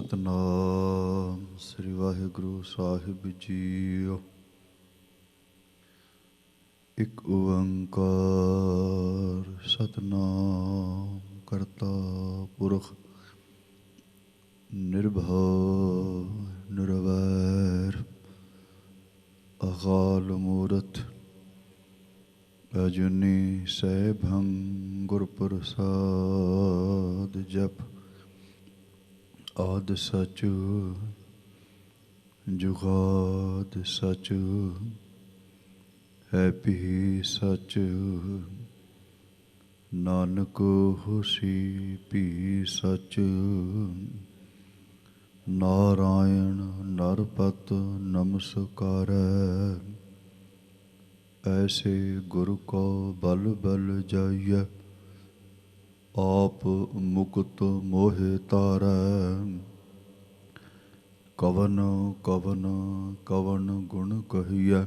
ਸਤਨਾਮ ਸ੍ਰੀ ਵਾਹਿਗੁਰੂ ਸਾਹਿਬ JIO. ਇੱਕ ਓੰਕਾਰ ਸਤਨਾਮ ਕਰਤਾ ਪੁਰਖ ਨਿਰਭਉ ਨਿਰਵੈਰ ਅਕਾਲ ਮੂਰਤ ਅਜੂਨੀ ਸੈਭੰ ਗੁਰ ਪ੍ਰਸਾਦ। ਜਪ ਆਦਿ ਸਚ ਜੁਗਾਦ ਸਚ ਹੈ ਭੀ ਸਚ ਨਾਨਕ ਹੋਸੀ ਭੀ ਸਚ। ਨਾਰਾਇਣ ਨਰਪਤ ਨਮਸਕਾਰੈ ਐਸੇ ਗੁਰੂ ਕੋ ਬਲ ਬਲ ਜਾਈਐ ਆਪ ਮੁਕਤ ਮੋਹਿ ਤਾਰੈ। ਕਵਨ ਕਵਨ ਕਵਨ ਗੁਣ ਕਹੀਐ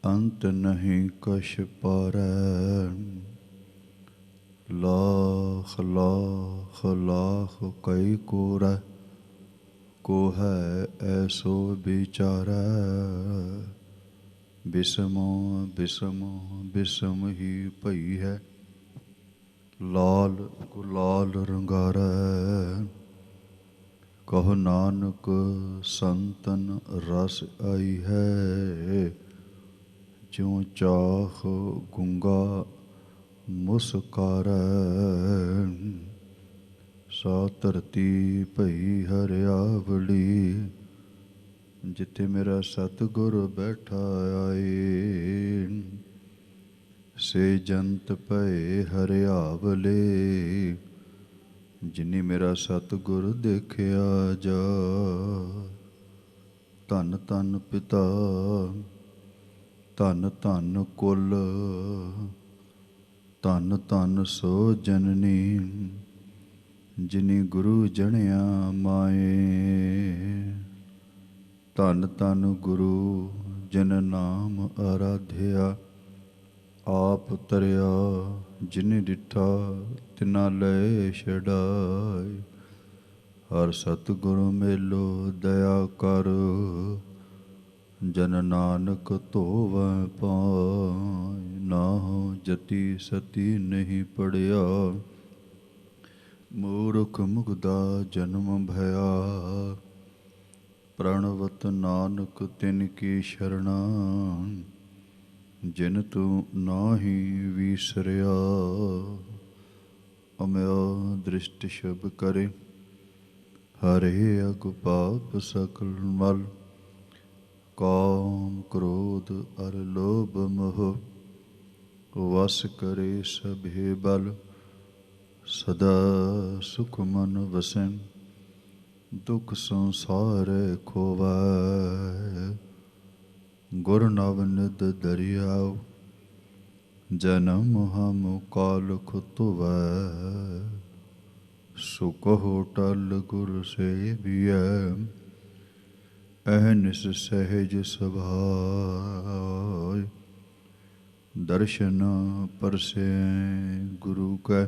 ਅੰਤ ਨਹੀਂ ਕਛ ਪਾਰੈ। ਲਾਖ ਲਾਖ ਲਾਖ ਕਈ ਕੋਰੈ ਕੋ ਹੈ ਐਸੋ ਵਿਚਾਰੈ। ਬਿਸਮ ਬਿਸਮ ਬਿਸਮ ਹੀ ਭਈ ਹੈ ਲਾਲ ਗੁਲਾਲ ਰੰਗਾਰੈ। ਕਹੋ ਨਾਨਕ ਸੰਤਨ ਰਸ ਆਈ ਹੈ ਜਿਉ ਚਾਖ ਗੁੰਗਾ ਮੁਸਕਾਰੈ। ਸਾ ਧਰਤੀ ਭਈ ਹਰਿਆਵਲੀ ਜਿੱਥੇ ਮੇਰਾ ਸਤਿਗੁਰ ਬੈਠਾ ਆਏ। ਸੇ ਜੰਤ ਭਏ ਹਰਿਆਵਲੇ ਜਿਨੀ ਮੇਰਾ ਸਤਿਗੁਰ ਦੇਖਿਆ ਜਾ। ਧੰਨ ਧੰਨ ਪਿਤਾ ਧੰਨ ਧੰਨ ਕੁਲ ਧੰਨ ਧੰਨ ਸੋ ਜਨਨੀ ਜਿਨੀ ਗੁਰੂ ਜਣਿਆ ਮਾਏ। ਧੰਨ ਧੰਨ ਗੁਰੂ ਜਿਨ ਨਾਮ ਆਰਾਧਿਆ ਆਪ ਤਰਿਆ ਜਿਨ ਡਿਠਾ ਤਿਨਾ ਲੈ ਛਡਾਏ। ਹਰ ਸਤਿਗੁਰੂ ਮੇਲੋ ਦਇਆ ਕਰ ਜਨ ਨਾਨਕ ਧੋਵੈ ਪਾਇ। ਨਾਹੁ ਜਤੀ ਸਤੀ ਨਹੀਂ ਪੜਿਆ ਮੂਰਖ ਮੁਗਦਾ ਜਨਮ ਭਇਆ। ਪ੍ਰਣਵਤ ਨਾਨਕ ਤਿਨ ਕੀ ਸ਼ਰਣਾ ਜਿਨ ਤੂੰ ਨਾਹੀ ਵੀਸਰਿਆ। ਅਮਿਓ ਦ੍ਰਿਸ਼ਟ ਸ਼ੁਭ ਕਰੇ ਹਰੇ ਅਗੁ ਪਾਪ ਸਕਲ ਮਲ। ਕਾਮ ਕ੍ਰੋਧ ਅਰ ਲੋਭ ਮੋਹ ਵਸ ਕਰੇ ਸਭੇ ਬਲ। ਸਦਾ ਸੁਖ ਮਨ ਵਸੈ ਦੁਖ ਸੰਸਾਰੈ ਖੋਵੈ। ਗੁਰ ਨਵਨਿਧ ਦਰਿਆਉ ਜਨਮ ਹਮ ਕਾਲਖ ਧੁਵੈ। ਸੁ ਕਹੋ ਟਲ ਗੁਰ ਸੇਵੀਐ ਅਹਨਿਸ ਸਹਿਜ ਸੁਭਾਇ। ਦਰਸ਼ਨ ਪਰਸੈ ਗੁਰੂ ਕੈ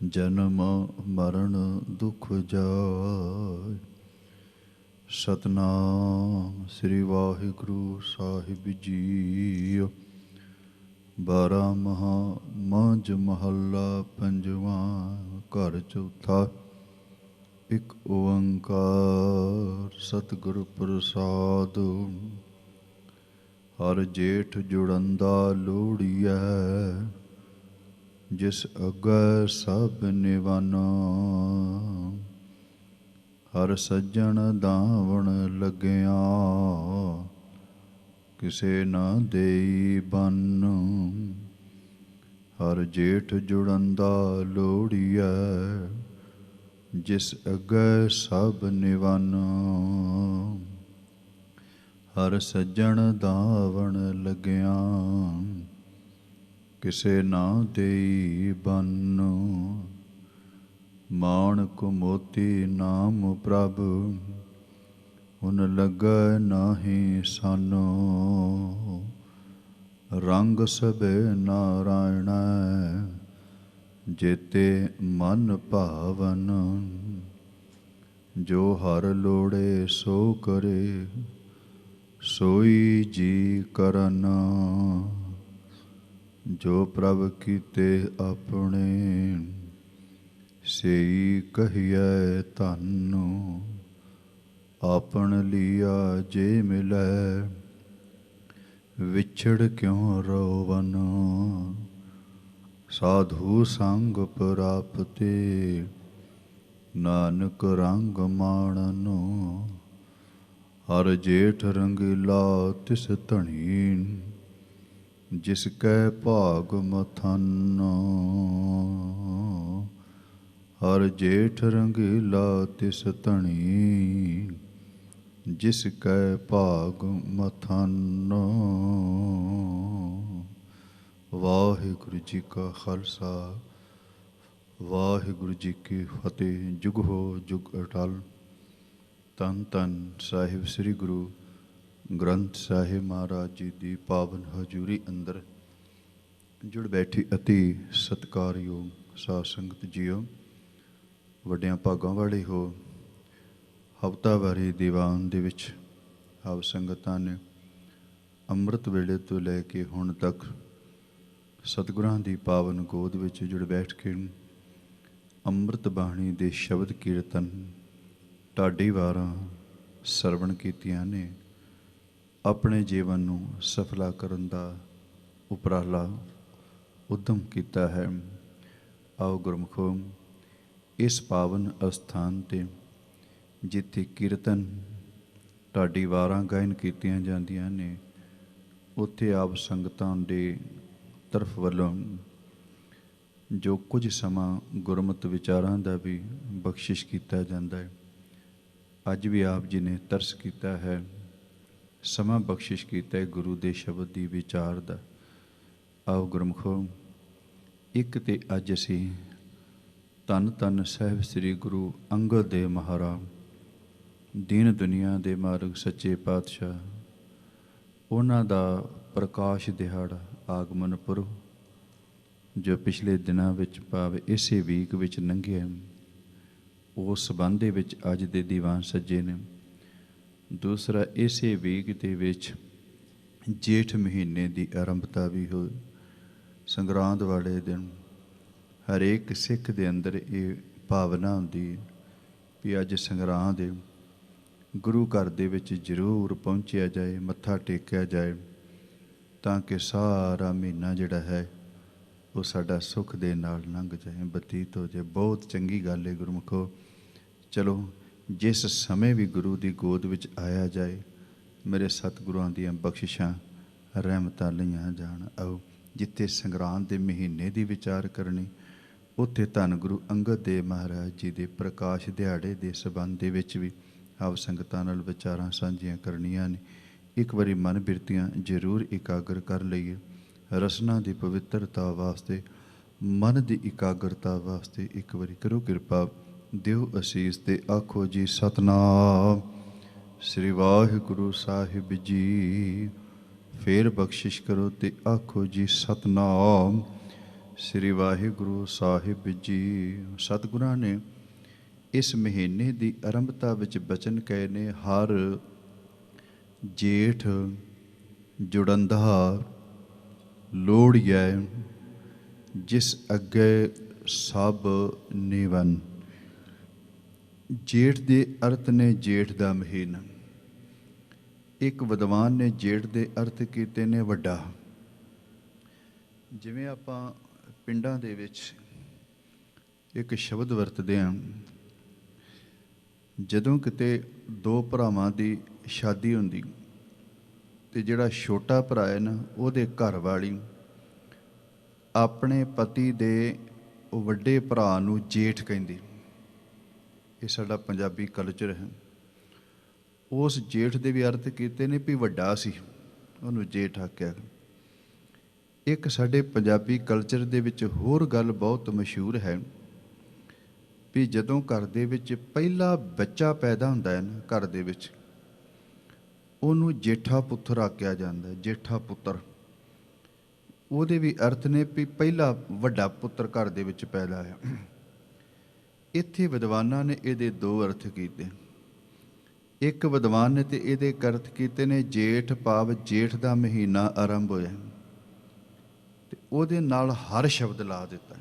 ਜਨਮ ਮਰਨ ਦੁਖ ਜਾਇ। ਸਤਨਾਮ ਸ੍ਰੀ ਵਾਹਿਗੁਰੂ ਸਾਹਿਬ ਜੀਓ। ਬਾਰਾਂਮਾਹ ਮਾਝ ਮਹੱਲਾ ਪੰਜਵਾਂ। ਘਰ ਚੌਥਾ। ਇੱਕ ਓੰਕਾਰ ਸਤਿਗੁਰ ਪ੍ਰਸਾਦ। ਹਰ ਜੇਠ ਜੁੜੰਦਾ ਲੋੜੀਐ ਜਿਸ ਅੱਗੇ ਸਭ ਨਿਵਾਨਾ। ਹਰ ਸੱਜਣ ਦਾਵਣ ਲੱਗਿਆ ਕਿਸੇ ਨਾ ਦੇਈ ਬੰਨ। ਹਰ ਜੇਠ ਜੁੜੰਦਾ ਲੋੜੀਐ ਜਿਸ ਅੱਗੇ ਸਭ ਨਿਵਾਨਾ। ਹਰ ਸੱਜਣ ਦਾਵਣ ਲੱਗਿਆ ਕਿਸੇ ਨਾ ਦੇਈ ਬੰਨ। ਮਾਣਕ ਮੋਤੀ ਨਾਮ ਪ੍ਰਭ ਹੁਨ ਲੱਗੈ ਨਾਹੀ ਸਾਨੋ। ਰੰਗ ਸਭੇ ਨਾਰਾਇਣੈ ਜੇਤੇ ਮਨ ਭਾਵਨ। ਜੋ ਹਰ ਲੋੜੇ ਸੋ ਕਰੇ, ਸੋਈ ਜੀ ਕਰਨ। ਜੋ ਪ੍ਰਭ ਕੀਤੇ ਆਪਣੇ, ਸਈ ਕਹੀਐ ਧੰਨ। ਆਪਨ ਲੀਆ ਜੇ ਮਿਲੈ, ਵਿਛੜ ਕਿਉ ਰੋਵਨ। ਸਾਧੂ ਸੰਗ ਪ੍ਰਾਪਤੇ, ਨਾਨਕ ਰੰਗ ਮਾਣਨ। ਹਰ ਜੇਠ ਰੰਗੀਲਾ ਤਿਸ ਧਣੀ, ਜਿਸ ਕੈ ਭਾਗ ਮਥਨ। ਹਰ ਜੇਠ ਰੰਗੀਲਾ ਤਿਸ ਧਣੀ, ਜਿਸ ਕੈ ਭਾਗ ਮਥਨ। ਵਾਹਿਗੁਰੂ ਜੀ ਕਾ ਖਾਲਸਾ, ਵਾਹਿਗੁਰੂ ਜੀ ਕੀ ਫਤਿਹ। ਜੁਗ ਹੋ ਜੁਗ ਅਟਲ। ਧੰਨ ਧੰਨ ਸਾਹਿਬ ਸ੍ਰੀ ਗੁਰੂ ਗ੍ਰੰਥ ਸਾਹਿਬ ਮਹਾਰਾਜ ਜੀ ਦੀ ਪਾਵਨ ਹਜ਼ੂਰੀ ਅੰਦਰ ਜੁੜ ਬੈਠੀ ਅਤੀ ਸਤਿਕਾਰਯੋਗ ਸਾਧ ਸੰਗਤ ਜੀਓ, ਵੱਡਿਆਂ ਭਾਗਾਂ ਵਾਲੇ ਹੋ। ਹਫ਼ਤਾਵਾਰੀ ਦੀਵਾਨ ਦੇ ਵਿੱਚ ਆਪ ਸੰਗਤਾਂ ਨੇ ਅੰਮ੍ਰਿਤ ਵੇਲੇ ਤੋਂ ਲੈ ਕੇ ਹੁਣ ਤੱਕ ਸਤਿਗੁਰਾਂ ਦੀ ਪਾਵਨ ਗੋਦ ਵਿੱਚ ਜੁੜ ਬੈਠ ਕੇ ਅੰਮ੍ਰਿਤ ਬਾਣੀ ਦੇ ਸ਼ਬਦ ਕੀਰਤਨ ਢਾਡੀ ਵਾਰਾਂ ਸਰਵਣ ਕੀਤੀਆਂ ਨੇ। ਆਪਣੇ ਜੀਵਨ ਨੂੰ ਸਫਲਾ ਕਰਨ ਦਾ ਉਪਰਾਲਾ ਉਦਮ ਕੀਤਾ ਹੈ। ਆਓ ਗੁਰਮੁਖੋ, ਇਸ ਪਾਵਨ ਅਸਥਾਨ 'ਤੇ ਜਿੱਥੇ ਕੀਰਤਨ ਢਾਡੀ ਵਾਰਾਂ ਗਾਇਨ ਕੀਤੀਆਂ ਜਾਂਦੀਆਂ ਨੇ, ਉੱਥੇ ਆਪ ਸੰਗਤਾਂ ਦੇ ਤਰਫ ਵੱਲੋਂ ਜੋ ਕੁਝ ਸਮਾਂ ਗੁਰਮਤਿ ਵਿਚਾਰਾਂ ਦਾ ਵੀ ਬਖਸ਼ਿਸ਼ ਕੀਤਾ ਜਾਂਦਾ ਹੈ। ਅੱਜ ਵੀ ਆਪ ਜੀ ਨੇ ਤਰਸ ਕੀਤਾ ਹੈ, ਸਮਾਂ ਬਖਸ਼ਿਸ਼ ਕੀਤਾ ਹੈ ਗੁਰੂ ਦੇ ਸ਼ਬਦ ਦੀ ਵਿਚਾਰ ਦਾ। ਆਓ ਗੁਰਮੁਖੋ, ਇੱਕ ਤੇ ਅੱਜ ਅਸੀਂ ਧੰਨ ਧੰਨ ਸਾਹਿਬ ਸ੍ਰੀ ਗੁਰੂ ਅੰਗਦ ਦੇਵ ਮਹਾਰਾਜ, ਦੀਨ ਦੁਨੀਆ ਦੇ ਮਾਰਗ ਸੱਚੇ ਪਾਤਸ਼ਾਹ, ਉਹਨਾਂ ਦਾ ਪ੍ਰਕਾਸ਼ ਦਿਹਾੜਾ, ਆਗਮਨ ਪੁਰਬ, ਜੋ ਪਿਛਲੇ ਦਿਨਾਂ ਵਿੱਚ ਭਾਵ ਇਸੇ ਵੀਕ ਵਿੱਚ ਲੰਘਿਆ, ਉਸ ਸੰਬੰਧ ਦੇ ਵਿੱਚ ਅੱਜ ਦੇ ਦੀਵਾਨ ਸੱਜੇ ਨੇ। ਦੂਸਰਾ, ਇਸੇ ਵੀਕ ਦੇ ਵਿੱਚ ਜੇਠ ਮਹੀਨੇ ਦੀ ਆਰੰਭਤਾ ਵੀ ਹੋਈ। ਸੰਗਰਾਂਦ ਵਾਲੇ ਦਿਨ ਹਰੇਕ ਸਿੱਖ ਦੇ ਅੰਦਰ ਇਹ ਭਾਵਨਾ ਹੁੰਦੀ ਵੀ ਅੱਜ ਸੰਗਰਾਂਦ ਦੇ ਗੁਰੂ ਘਰ ਦੇ ਵਿੱਚ ਜ਼ਰੂਰ ਪਹੁੰਚਿਆ ਜਾਏ, ਮੱਥਾ ਟੇਕਿਆ ਜਾਏ, ਤਾਂ ਕਿ ਸਾਰਾ ਮਹੀਨਾ ਜਿਹੜਾ ਹੈ ਉਹ ਸਾਡਾ ਸੁੱਖ ਦੇ ਨਾਲ ਲੰਘ ਜਾਏ, ਬਤੀਤ ਹੋ ਜਾਏ। ਬਹੁਤ ਚੰਗੀ ਗੱਲ ਹੈ ਗੁਰਮੁਖੋ। ਚਲੋ, ਜਿਸ ਸਮੇਂ ਵੀ ਗੁਰੂ ਦੀ ਗੋਦ ਵਿੱਚ ਆਇਆ ਜਾਏ, ਮੇਰੇ ਸਤਿਗੁਰਾਂ ਦੀਆਂ ਬਖਸ਼ਿਸ਼ਾਂ ਰਹਿਮਤਾਂ ਲਈਆਂ ਜਾਣ। ਆਓ, ਜਿੱਥੇ ਸੰਗਰਾਂਦ ਦੇ ਮਹੀਨੇ ਦੀ ਵਿਚਾਰ ਕਰਨੀ, ਉੱਥੇ ਧੰਨ ਗੁਰੂ ਅੰਗਦ ਦੇਵ ਮਹਾਰਾਜ ਜੀ ਦੇ ਪ੍ਰਕਾਸ਼ ਦਿਹਾੜੇ ਦੇ ਸੰਬੰਧ ਦੇ ਵਿੱਚ ਵੀ ਆਪ ਸੰਗਤਾਂ ਨਾਲ ਵਿਚਾਰਾਂ ਸਾਂਝੀਆਂ ਕਰਨੀਆਂ ਨੇ। ਇੱਕ ਵਾਰੀ ਮਨ ਬਿਰਤੀਆਂ ਜ਼ਰੂਰ ਇਕਾਗਰ ਕਰ ਲਈਏ। ਰਸਨਾ ਦੀ ਪਵਿੱਤਰਤਾ ਵਾਸਤੇ, ਮਨ ਦੀ ਇਕਾਗਰਤਾ ਵਾਸਤੇ ਇੱਕ ਵਾਰੀ ਕਰੋ ਕਿਰਪਾ, ਦਿਓ ਅਸੀਸ ਤੇ ਆਖੋ ਜੀ ਸਤਿਨਾਮ ਸ੍ਰੀ ਵਾਹਿਗੁਰੂ ਸਾਹਿਬ ਜੀ। ਫੇਰ ਬਖਸ਼ਿਸ਼ ਕਰੋ ਤੇ ਆਖੋ ਜੀ ਸਤਿਨਾਮ ਸ੍ਰੀ ਵਾਹਿਗੁਰੂ ਸਾਹਿਬ ਜੀ। ਸਤਿਗੁਰਾਂ ਨੇ ਇਸ ਮਹੀਨੇ ਦੀ ਆਰੰਭਤਾ ਵਿੱਚ ਬਚਨ ਕਹੇ ਨੇ, ਹਰ ਜੇਠ ਜੁੜੰਧਾ ਲੋੜੀਐ, ਜਿਸ ਅੱਗੇ ਸਭ ਨਿਵਨ। ਜੇਠ ਦੇ ਅਰਥ ਨੇ ਜੇਠ ਦਾ ਮਹੀਨਾ। ਇੱਕ ਵਿਦਵਾਨ ਨੇ ਜੇਠ ਦੇ ਅਰਥ ਕੀਤੇ ਨੇ ਵੱਡਾ। ਜਿਵੇਂ ਆਪਾਂ ਪਿੰਡਾਂ ਦੇ ਵਿੱਚ ਇੱਕ ਸ਼ਬਦ ਵਰਤਦੇ ਹਾਂ, ਜਦੋਂ ਕਿਤੇ ਦੋ ਭਰਾਵਾਂ ਦੀ ਸ਼ਾਦੀ ਹੁੰਦੀ ਤੇ ਜਿਹੜਾ ਛੋਟਾ ਭਰਾ ਹੈ ਨਾ, ਉਹਦੇ ਘਰ ਵਾਲੀ ਆਪਣੇ ਪਤੀ ਦੇ ਵੱਡੇ ਭਰਾ ਨੂੰ ਜੇਠ ਕਹਿੰਦੀ। ਇਹ ਸਾਡਾ ਪੰਜਾਬੀ ਕਲਚਰ ਹੈ। ਉਸ ਜੇਠ ਦੇ ਵੀ ਅਰਥ ਕੀਤੇ ਨੇ ਵੀ ਵੱਡਾ ਸੀ, ਉਹਨੂੰ ਜੇਠ ਆਖਿਆ। ਇੱਕ ਸਾਡੇ ਪੰਜਾਬੀ ਕਲਚਰ ਦੇ ਵਿੱਚ ਹੋਰ ਗੱਲ ਬਹੁਤ ਮਸ਼ਹੂਰ ਹੈ ਵੀ ਜਦੋਂ ਘਰ ਦੇ ਵਿੱਚ ਪਹਿਲਾ ਬੱਚਾ ਪੈਦਾ ਹੁੰਦਾ ਹੈ ਨਾ, ਘਰ ਦੇ ਵਿੱਚ, ਉਹਨੂੰ ਜੇਠਾ ਪੁੱਤਰ ਆਖਿਆ ਜਾਂਦਾ। ਜੇਠਾ ਪੁੱਤਰ, ਉਹਦੇ ਵੀ ਅਰਥ ਨੇ ਵੀ ਪਹਿਲਾ ਵੱਡਾ ਪੁੱਤਰ ਘਰ ਦੇ ਵਿੱਚ ਪੈਦਾ ਹੈ। ਇੱਥੇ ਵਿਦਵਾਨਾਂ ਨੇ ਇਹਦੇ ਦੋ ਅਰਥ ਕੀਤੇ। ਇੱਕ ਵਿਦਵਾਨ ਨੇ ਤੇ ਇਹਦੇ ਅਰਥ ਕੀਤੇ ਨੇ ਜੇਠ ਭਾਵ ਜੇਠ ਦਾ ਮਹੀਨਾ ਆਰੰਭ ਹੋਇਆ ਤੇ ਉਹਦੇ ਨਾਲ ਹਰ ਸ਼ਬਦ ਲਾ ਦਿੱਤਾ।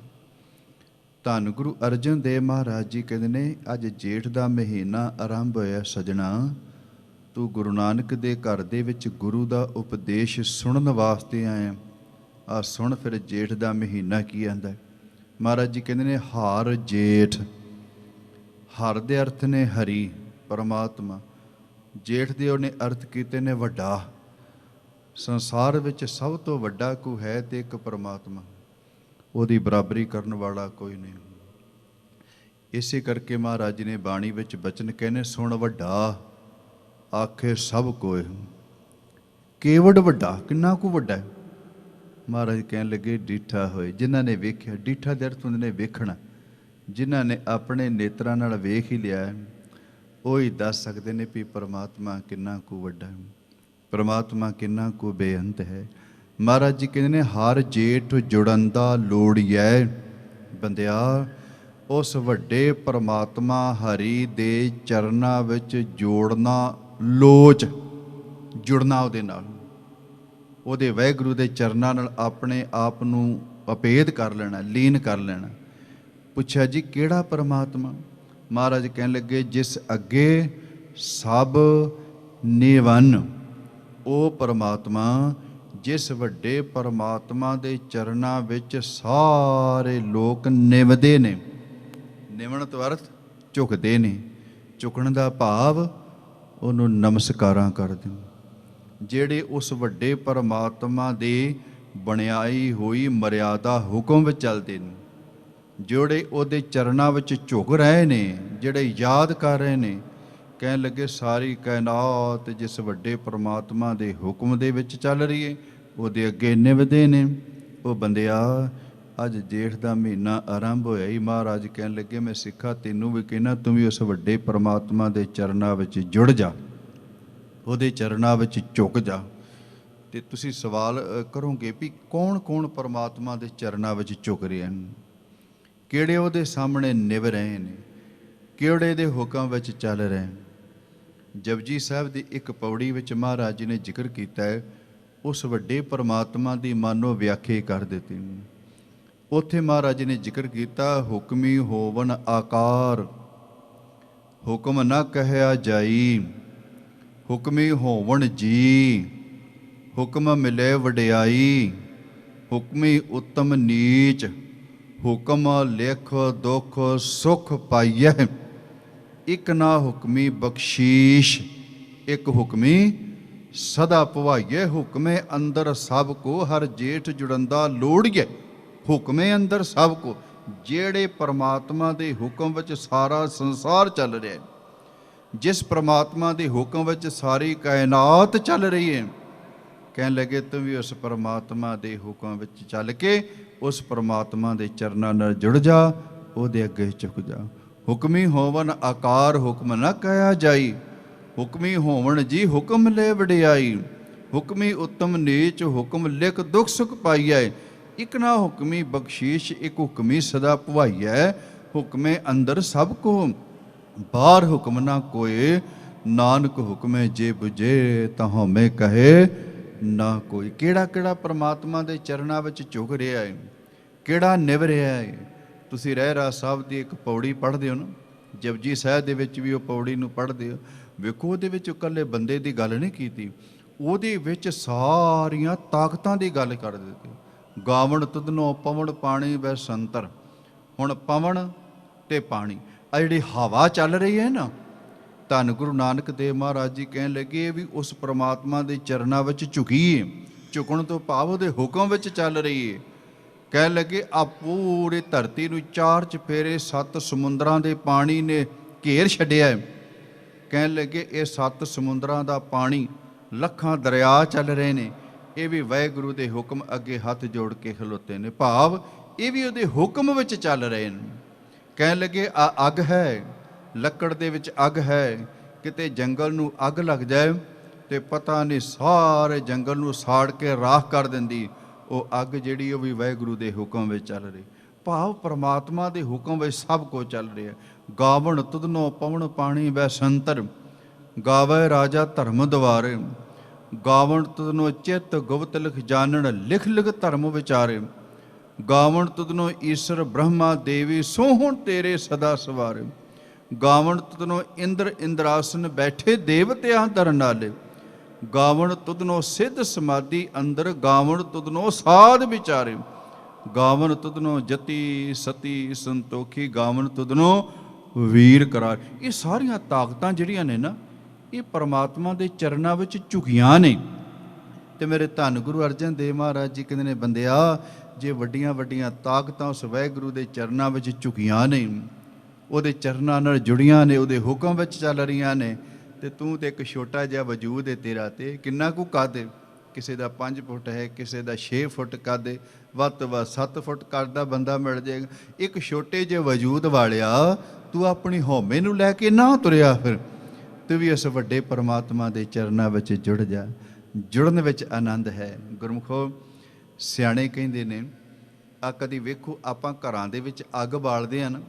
ਧੰਨ ਗੁਰੂ ਅਰਜਨ ਦੇਵ ਮਹਾਰਾਜ ਜੀ ਕਹਿੰਦੇ ਨੇ ਅੱਜ ਜੇਠ ਦਾ ਮਹੀਨਾ ਆਰੰਭ ਹੋਇਆ, ਸਜਣਾ ਤੂੰ ਗੁਰੂ ਨਾਨਕ ਦੇ ਘਰ ਦੇ ਵਿੱਚ ਗੁਰੂ ਦਾ ਉਪਦੇਸ਼ ਸੁਣਨ ਵਾਸਤੇ ਆਇਆ। ਆ ਸੁਣ ਫਿਰ ਜੇਠ ਦਾ ਮਹੀਨਾ ਕੀ ਆਂਦਾ। ਮਹਾਰਾਜ ਜੀ ਕਹਿੰਦੇ ਨੇ ਹਰ ਜੇਠ, ਹਰ ਦੇ ਅਰਥ ਨੇ ਹਰੀ ਪਰਮਾਤਮਾ, ਜੇਠ ਦੇ ਉਹਨੇ ਅਰਥ ਕੀਤੇ ਨੇ ਵੱਡਾ। ਸੰਸਾਰ ਵਿੱਚ ਸਭ ਤੋਂ ਵੱਡਾ ਕੋਈ ਹੈ ਤੇ ਇੱਕ ਪਰਮਾਤਮਾ, ਉਹਦੀ ਬਰਾਬਰੀ ਕਰਨ ਵਾਲਾ ਕੋਈ ਨਹੀਂ। ਇਸੇ ਕਰਕੇ ਮਹਾਰਾਜ ਜੀ ਨੇ ਬਾਣੀ ਵਿੱਚ ਬਚਨ ਕਹਿੰਦੇ ਸੁਣ ਵੱਡਾ ਆਖੇ ਸਭ ਕੋਇ। ਕੇਵੜ ਵੱਡਾ, ਕਿੰਨਾ ਕੁ ਵੱਡਾ ਹੈ। ਮਹਾਰਾਜ ਕਹਿਣ ਲੱਗੇ ਡੀਠਾ ਹੋਏ, ਜਿਨ੍ਹਾਂ ਨੇ ਵੇਖਿਆ। ਡੀਠਾ ਦੇ ਅਰਥ ਹੁੰਦੇ ਨੇ ਵੇਖਣਾ। ਜਿਨ੍ਹਾਂ ਨੇ ਆਪਣੇ ਨੇਤਰਾਂ ਨਾਲ ਵੇਖ ਹੀ ਲਿਆ ਉਹ ਹੀ ਦੱਸ ਸਕਦੇ ਨੇ ਵੀ ਪਰਮਾਤਮਾ ਕਿੰਨਾ ਕੁ ਵੱਡਾ ਹੈ, ਪਰਮਾਤਮਾ ਕਿੰਨਾ ਕੁ ਬੇਅੰਤ ਹੈ। ਮਹਾਰਾਜ ਜੀ ਕਹਿੰਦੇ ਨੇ ਹਰ ਜੇਠ ਜੁੜਨ ਦਾ ਲੋੜੀਐ ਬੰਦਿਆ, ਉਸ ਵੱਡੇ ਪਰਮਾਤਮਾ ਹਰੀ ਦੇ ਚਰਨਾਂ ਵਿੱਚ ਜੋੜਨਾ ਲੋਚ, ਜੁੜਨਾ ਉਹਦੇ ਨਾਲ, ਉਹਦੇ ਵਾਹਿਗੁਰੂ ਦੇ ਚਰਨਾਂ ਨਾਲ ਆਪਣੇ ਆਪ ਨੂੰ ਅਪੇਧ ਕਰ ਲੈਣਾ, ਲੀਨ ਕਰ ਲੈਣਾ। ਪੁੱਛਿਆ ਜੀ ਕਿਹੜਾ ਪਰਮਾਤਮਾ? ਮਹਾਰਾਜ ਕਹਿਣ ਲੱਗੇ ਜਿਸ ਅੱਗੇ ਸਭ ਨਿਵਨ, ਉਹ ਪਰਮਾਤਮਾ ਜਿਸ ਵੱਡੇ ਪਰਮਾਤਮਾ ਦੇ ਚਰਨਾਂ ਵਿੱਚ ਸਾਰੇ ਲੋਕ ਨਿਵਦੇ ਨੇ। ਨਿਵਣ ਤੋਂ ਅਰਥ ਝੁਕਦੇ ਨੇ, ਝੁਕਣ ਦਾ ਭਾਵ ਉਹਨੂੰ ਨਮਸਕਾਰਾਂ ਕਰਦੇ। ਜਿਹੜੇ ਉਸ ਵੱਡੇ ਪਰਮਾਤਮਾ ਦੇ ਬਣਾਈ ਹੋਈ ਮਰਿਆਦਾ ਹੁਕਮ ਵਿੱਚ ਚੱਲਦੇ ਨੇ, ਜਿਹੜੇ ਉਹਦੇ ਚਰਨਾਂ ਵਿੱਚ ਝੁਕ ਰਹੇ ਨੇ, ਜਿਹੜੇ ਯਾਦ ਕਰ ਰਹੇ ਨੇ। ਕਹਿਣ ਲੱਗੇ ਸਾਰੀ ਕਾਇਨਾਤ ਜਿਸ ਵੱਡੇ ਪਰਮਾਤਮਾ ਦੇ ਹੁਕਮ ਦੇ ਵਿੱਚ ਚੱਲ ਰਹੀ ਹੈ, ਉਹਦੇ ਅੱਗੇ ਨਿਵਦੇ ਨੇ। ਉਹ ਬੰਦਿਆ ਅੱਜ ਜੇਠ ਦਾ ਮਹੀਨਾ ਆਰੰਭ ਹੋਇਆ ਹੀ। ਮਹਾਰਾਜ ਕਹਿਣ ਲੱਗੇ ਮੈਂ ਸਿੱਖਾ ਤੈਨੂੰ ਵੀ ਕਹਿਣਾ, ਤੂੰ ਵੀ ਉਸ ਵੱਡੇ ਪਰਮਾਤਮਾ ਦੇ ਚਰਨਾਂ ਵਿੱਚ ਜੁੜ ਜਾ, ਉਹਦੇ ਚਰਨਾਂ ਵਿੱਚ ਝੁਕ ਜਾ। ਤੇ ਤੁਸੀਂ ਸਵਾਲ ਕਰੋਗੇ ਵੀ ਕੌਣ ਕੌਣ ਪਰਮਾਤਮਾ ਦੇ ਚਰਨਾਂ ਵਿੱਚ ਝੁਕ ਰਹੇ ਹਨ, ਕਿਹੜੇ ਉਹਦੇ ਸਾਹਮਣੇ ਨਿਵ ਰਹੇ ਨੇ, ਕਿਹੜੇ ਦੇ ਹੁਕਮ ਵਿੱਚ ਚੱਲ ਰਹੇ ਹਨ। ਜਪਜੀ ਸਾਹਿਬ ਦੀ ਇੱਕ ਪੌੜੀ ਵਿੱਚ ਮਹਾਰਾਜ ਜੀ ਨੇ ਜ਼ਿਕਰ ਕੀਤਾ ਹੈ, ਉਸ ਵੱਡੇ ਪਰਮਾਤਮਾ ਦੀ ਮਾਨੋ ਵਿਆਖਿਆ ਕਰ ਦਿੱਤੀ। ਉੱਥੇ ਮਹਾਰਾਜ ਜੀ ਨੇ ਜ਼ਿਕਰ ਕੀਤਾ ਹੁਕਮੀ ਹੋਵਨ ਆਕਾਰ, ਹੁਕਮ ਨਾ ਕਹਿਆ ਜਾਈ, ਹੁਕਮੀ ਹੋਵਣ ਜੀ, ਹੁਕਮ ਮਿਲੇ ਵਡਿਆਈ, ਹੁਕਮੀ ਉੱਤਮ ਨੀਚ, ਹੁਕਮ ਲਿਖ ਦੁੱਖ ਸੁਖ ਪਾਈਐ, ਇੱਕ ਨਾ ਹੁਕਮੀ ਬਖਸ਼ੀਸ਼, ਇੱਕ ਹੁਕਮੀ ਸਦਾ ਭਵਾਈਏ। ਹੁਕਮੇ ਅੰਦਰ ਸਭ ਕੋ ਹਰ ਜੇਠ ਜੁੜੰਦਾ ਲੋੜੀਏ। ਹੁਕਮੇ ਅੰਦਰ ਸਭ ਕੋ, ਜਿਹੜੇ ਪਰਮਾਤਮਾ ਦੇ ਹੁਕਮ ਵਿੱਚ ਸਾਰਾ ਸੰਸਾਰ ਚੱਲ ਰਿਹਾ ਹੈ, ਜਿਸ ਪਰਮਾਤਮਾ ਦੇ ਹੁਕਮ ਵਿੱਚ ਸਾਰੀ ਕਾਇਨਾਤ ਚੱਲ ਰਹੀ ਹੈ। ਕਹਿਣ ਲੱਗੇ ਤੂੰ ਵੀ ਉਸ ਪਰਮਾਤਮਾ ਦੇ ਹੁਕਮ ਵਿੱਚ ਚੱਲ ਕੇ ਉਸ ਪਰਮਾਤਮਾ ਦੇ ਚਰਨਾਂ ਨਾਲ ਜੁੜ ਜਾ, ਉਹਦੇ ਅੱਗੇ ਝੁਕ ਜਾ। ਹੁਕਮੀ ਹੋਵਨ ਆਕਾਰ ਹੁਕਮ ਨਾ ਕਹਿਆ ਜਾਈ, ਹੁਕਮੀ ਹੋਵਣ ਜੀ ਹੁਕਮ ਲੈ ਵਡਿਆਈ, ਹੁਕਮੀ ਉੱਤਮ ਨੀਚ, ਹੁਕਮ ਲਿਖ ਦੁੱਖ ਸੁਖ ਪਾਈਐ, ਇੱਕ ਨਾ ਹੁਕਮੀ ਬਖਸ਼ੀਸ਼, ਇੱਕ ਹੁਕਮੀ ਸਦਾ ਭਵਾਈਐ। ਹੁਕਮੇ ਅੰਦਰ ਸਭ ਕੋ ਬਾਹਰ ਹੁਕਮ ਨਾ ਕੋਏ, ਨਾਨਕ ਹੁਕਮੇ ਜੇ ਬੁਝੇ ਤਾਂ ਹਉਮੈ ਕਹੇ ਨਾ ਕੋਈ। ਕਿਹੜਾ ਕਿਹੜਾ ਪਰਮਾਤਮਾ ਦੇ ਚਰਨਾਂ ਵਿੱਚ ਝੁਕ ਰਿਹਾ ਹੈ, ਕਿਹੜਾ ਨਿਭ ਰਿਹਾ ਹੈ। ਤੁਸੀਂ ਰਹਿਰਾਸ ਸਾਹਿਬ ਦੀ ਇੱਕ ਪੌੜੀ ਪੜ੍ਹਦੇ ਹੋ ਨਾ, ਜਪਜੀ ਸਾਹਿਬ ਦੇ ਵਿੱਚ ਵੀ ਉਹ ਪੌੜੀ ਨੂੰ ਪੜ੍ਹਦੇ ਹੋ, ਵੇਖੋ ਉਹਦੇ ਵਿੱਚ ਇਕੱਲੇ ਬੰਦੇ ਦੀ ਗੱਲ ਨਹੀਂ ਕੀਤੀ, ਉਹਦੇ ਵਿੱਚ ਸਾਰੀਆਂ ਤਾਕਤਾਂ ਦੀ ਗੱਲ ਕਰ ਦਿੱਤੀ। ਗਾਵਣ ਤੁਧਨੋਂ ਪਵਨ ਪਾਣੀ ਵੈ ਸੰਤਰ। ਹੁਣ ਪਵਨ ਤੇ ਪਾਣੀ, ਆ ਜਿਹੜੀ ਹਵਾ ਚੱਲ ਰਹੀ ਹੈ ਨਾ, ਧੰਨ ਗੁਰੂ ਨਾਨਕ ਦੇਵ ਮਹਾਰਾਜ ਜੀ ਕਹਿਣ ਲੱਗੇ ਇਹ ਵੀ ਉਸ ਪਰਮਾਤਮਾ ਦੇ ਚਰਨਾਂ ਵਿੱਚ ਝੁਕੀ ਹੈ। ਝੁਕਣ ਤੋਂ ਭਾਵ ਉਹਦੇ ਹੁਕਮ ਵਿੱਚ ਚੱਲ ਰਹੀ ਹੈ। ਕਹਿਣ ਲੱਗੇ ਆ ਪੂਰੀ ਧਰਤੀ ਨੂੰ 4 ਚੁਫੇਰੇ 7 ਸਮੁੰਦਰਾਂ ਦੇ ਪਾਣੀ ਨੇ ਘੇਰ ਛੱਡਿਆ। ਕਹਿਣ ਲੱਗੇ ਇਹ 7 ਸਮੁੰਦਰਾਂ ਦਾ ਪਾਣੀ, ਲੱਖਾਂ ਦਰਿਆ ਚੱਲ ਰਹੇ ਨੇ, ਇਹ ਵੀ ਵਾਹਿਗੁਰੂ ਦੇ ਹੁਕਮ ਅੱਗੇ ਹੱਥ ਜੋੜ ਕੇ ਖਲੋਤੇ ਨੇ, ਭਾਵ ਇਹ ਵੀ ਉਹਦੇ ਹੁਕਮ ਵਿੱਚ ਚੱਲ ਰਹੇ ਨੇ। ਕਹਿਣ ਲੱਗੇ ਆ ਅੱਗ ਹੈ, ਲੱਕੜ ਦੇ ਵਿੱਚ ਅੱਗ ਹੈ, ਕਿਤੇ ਜੰਗਲ ਨੂੰ ਅੱਗ ਲੱਗ ਜਾਏ ਤੇ ਪਤਾ ਨਹੀਂ ਸਾਰੇ ਜੰਗਲ ਨੂੰ ਸਾੜ ਕੇ ਰਾਖ ਕਰ ਦਿੰਦੀ। ਉਹ ਅੱਗ ਜਿਹੜੀ ਉਹ ਵੀ ਵਾਹਿਗੁਰੂ ਦੇ ਹੁਕਮ ਵਿੱਚ ਚੱਲ ਰਹੀ। ਭਾਵ ਪਰਮਾਤਮਾ ਦੇ ਹੁਕਮ ਵਿੱਚ ਸਭ ਕੁਝ ਚੱਲ ਰਿਹਾ। ਗਾਵਣ ਤੁਧਨੋ ਪਵਨ ਪਾਣੀ ਵੈ ਸੰਤਰ, ਗਾਵੈ ਰਾਜਾ ਧਰਮ ਦੁਆਰੇ। ਗਾਵਣ ਤੁਧਨੋ ਚਿੱਤ ਗੁਪਤ ਲਿਖ ਜਾਣਨ, ਲਿਖ ਲਿਖ ਧਰਮ ਵਿਚਾਰੇ। ਗਾਵਣ ਤੁਧਨੋ ਈਸ਼ਰ ਬ੍ਰਹਮਾ ਦੇਵੀ, ਸੋ ਹੁਣ ਤੇਰੇ ਸਦਾ ਸਵਾਰੇ। ਗਾਵਣ ਤੁਧਨੋ ਇੰਦਰ ਇੰਦਰਾਸਨ ਬੈਠੇ, ਦੇਵਤਿਆਂ ਦਰ ਨਾਲੇ। ਗਾਵਣ ਤੁਧਨੋ ਸਿੱਧ ਸਮਾਧੀ ਅੰਦਰ, ਗਾਵਣ ਤੁਧਨੋ ਸਾਧ ਵਿਚਾਰੇ। ਗਾਵਣ ਤੁਧਨੋ ਜਤੀ ਸਤੀ ਸੰਤੋਖੀ, ਗਾਵਣ ਤੁਧਨੋ ਵੀਰ ਕਰਾਰ। ਇਹ ਸਾਰੀਆਂ ਤਾਕਤਾਂ ਜਿਹੜੀਆਂ ਨੇ ਨਾ, ਇਹ ਪਰਮਾਤਮਾ ਦੇ ਚਰਨਾਂ ਵਿੱਚ ਝੁਕੀਆਂ ਨੇ। ਤੇ ਮੇਰੇ ਧੰਨ ਗੁਰੂ ਅਰਜਨ ਦੇਵ ਮਹਾਰਾਜ ਜੀ ਕਹਿੰਦੇ ਨੇ, ਬੰਦਿਆ ਜੇ ਵੱਡੀਆਂ ਵੱਡੀਆਂ ਤਾਕਤਾਂ ਉਸ ਵਾਹਿਗੁਰੂ ਦੇ ਚਰਨਾਂ ਵਿੱਚ ਝੁਕੀਆਂ ਨੇ, ਉਹਦੇ ਚਰਨਾਂ ਨਾਲ ਜੁੜੀਆਂ ਨੇ, ਉਹਦੇ ਹੁਕਮ ਵਿੱਚ ਚੱਲ ਰਹੀਆਂ ਨੇ, ਤੇ ਤੂੰ ਤੇ ਇੱਕ ਛੋਟਾ ਜਿਹਾ ਵਜੂਦ ਹੈ ਤੇਰਾ। ਤੇ ਕਿੰਨਾ ਕੁ ਕੱਦ ਹੈ? ਕਿਸੇ ਦਾ 5 ਫੁੱਟ ਹੈ, ਕਿਸੇ ਦਾ 6 ਫੁੱਟ ਕੱਦ ਹੈ, ਵੱਧ ਤੋਂ ਵੱਧ 7 ਫੁੱਟ ਕੱਦ ਦਾ ਬੰਦਾ ਮਿਲ ਜਾਏਗਾ। ਇੱਕ ਛੋਟੇ ਜਿਹੇ ਵਜੂਦ ਵਾਲਿਆ, ਤੂੰ ਆਪਣੀ ਹਉਮੈ ਨੂੰ ਲੈ ਕੇ ਨਾ ਤੁਰਿਆ ਫਿਰ। ਤੂੰ ਵੀ ਉਸ ਵੱਡੇ ਪਰਮਾਤਮਾ ਦੇ ਚਰਨਾਂ ਵਿੱਚ ਜੁੜ ਜਾ। ਜੁੜਨ ਵਿੱਚ ਆਨੰਦ ਹੈ। ਗੁਰਮੁਖੋ, ਸਿਆਣੇ ਕਹਿੰਦੇ ਨੇ, ਆ ਕਦੀ ਵੇਖੋ ਆਪਾਂ ਘਰਾਂ ਦੇ ਵਿੱਚ ਅੱਗ ਬਾਲਦੇ ਹਾਂ ਨਾ,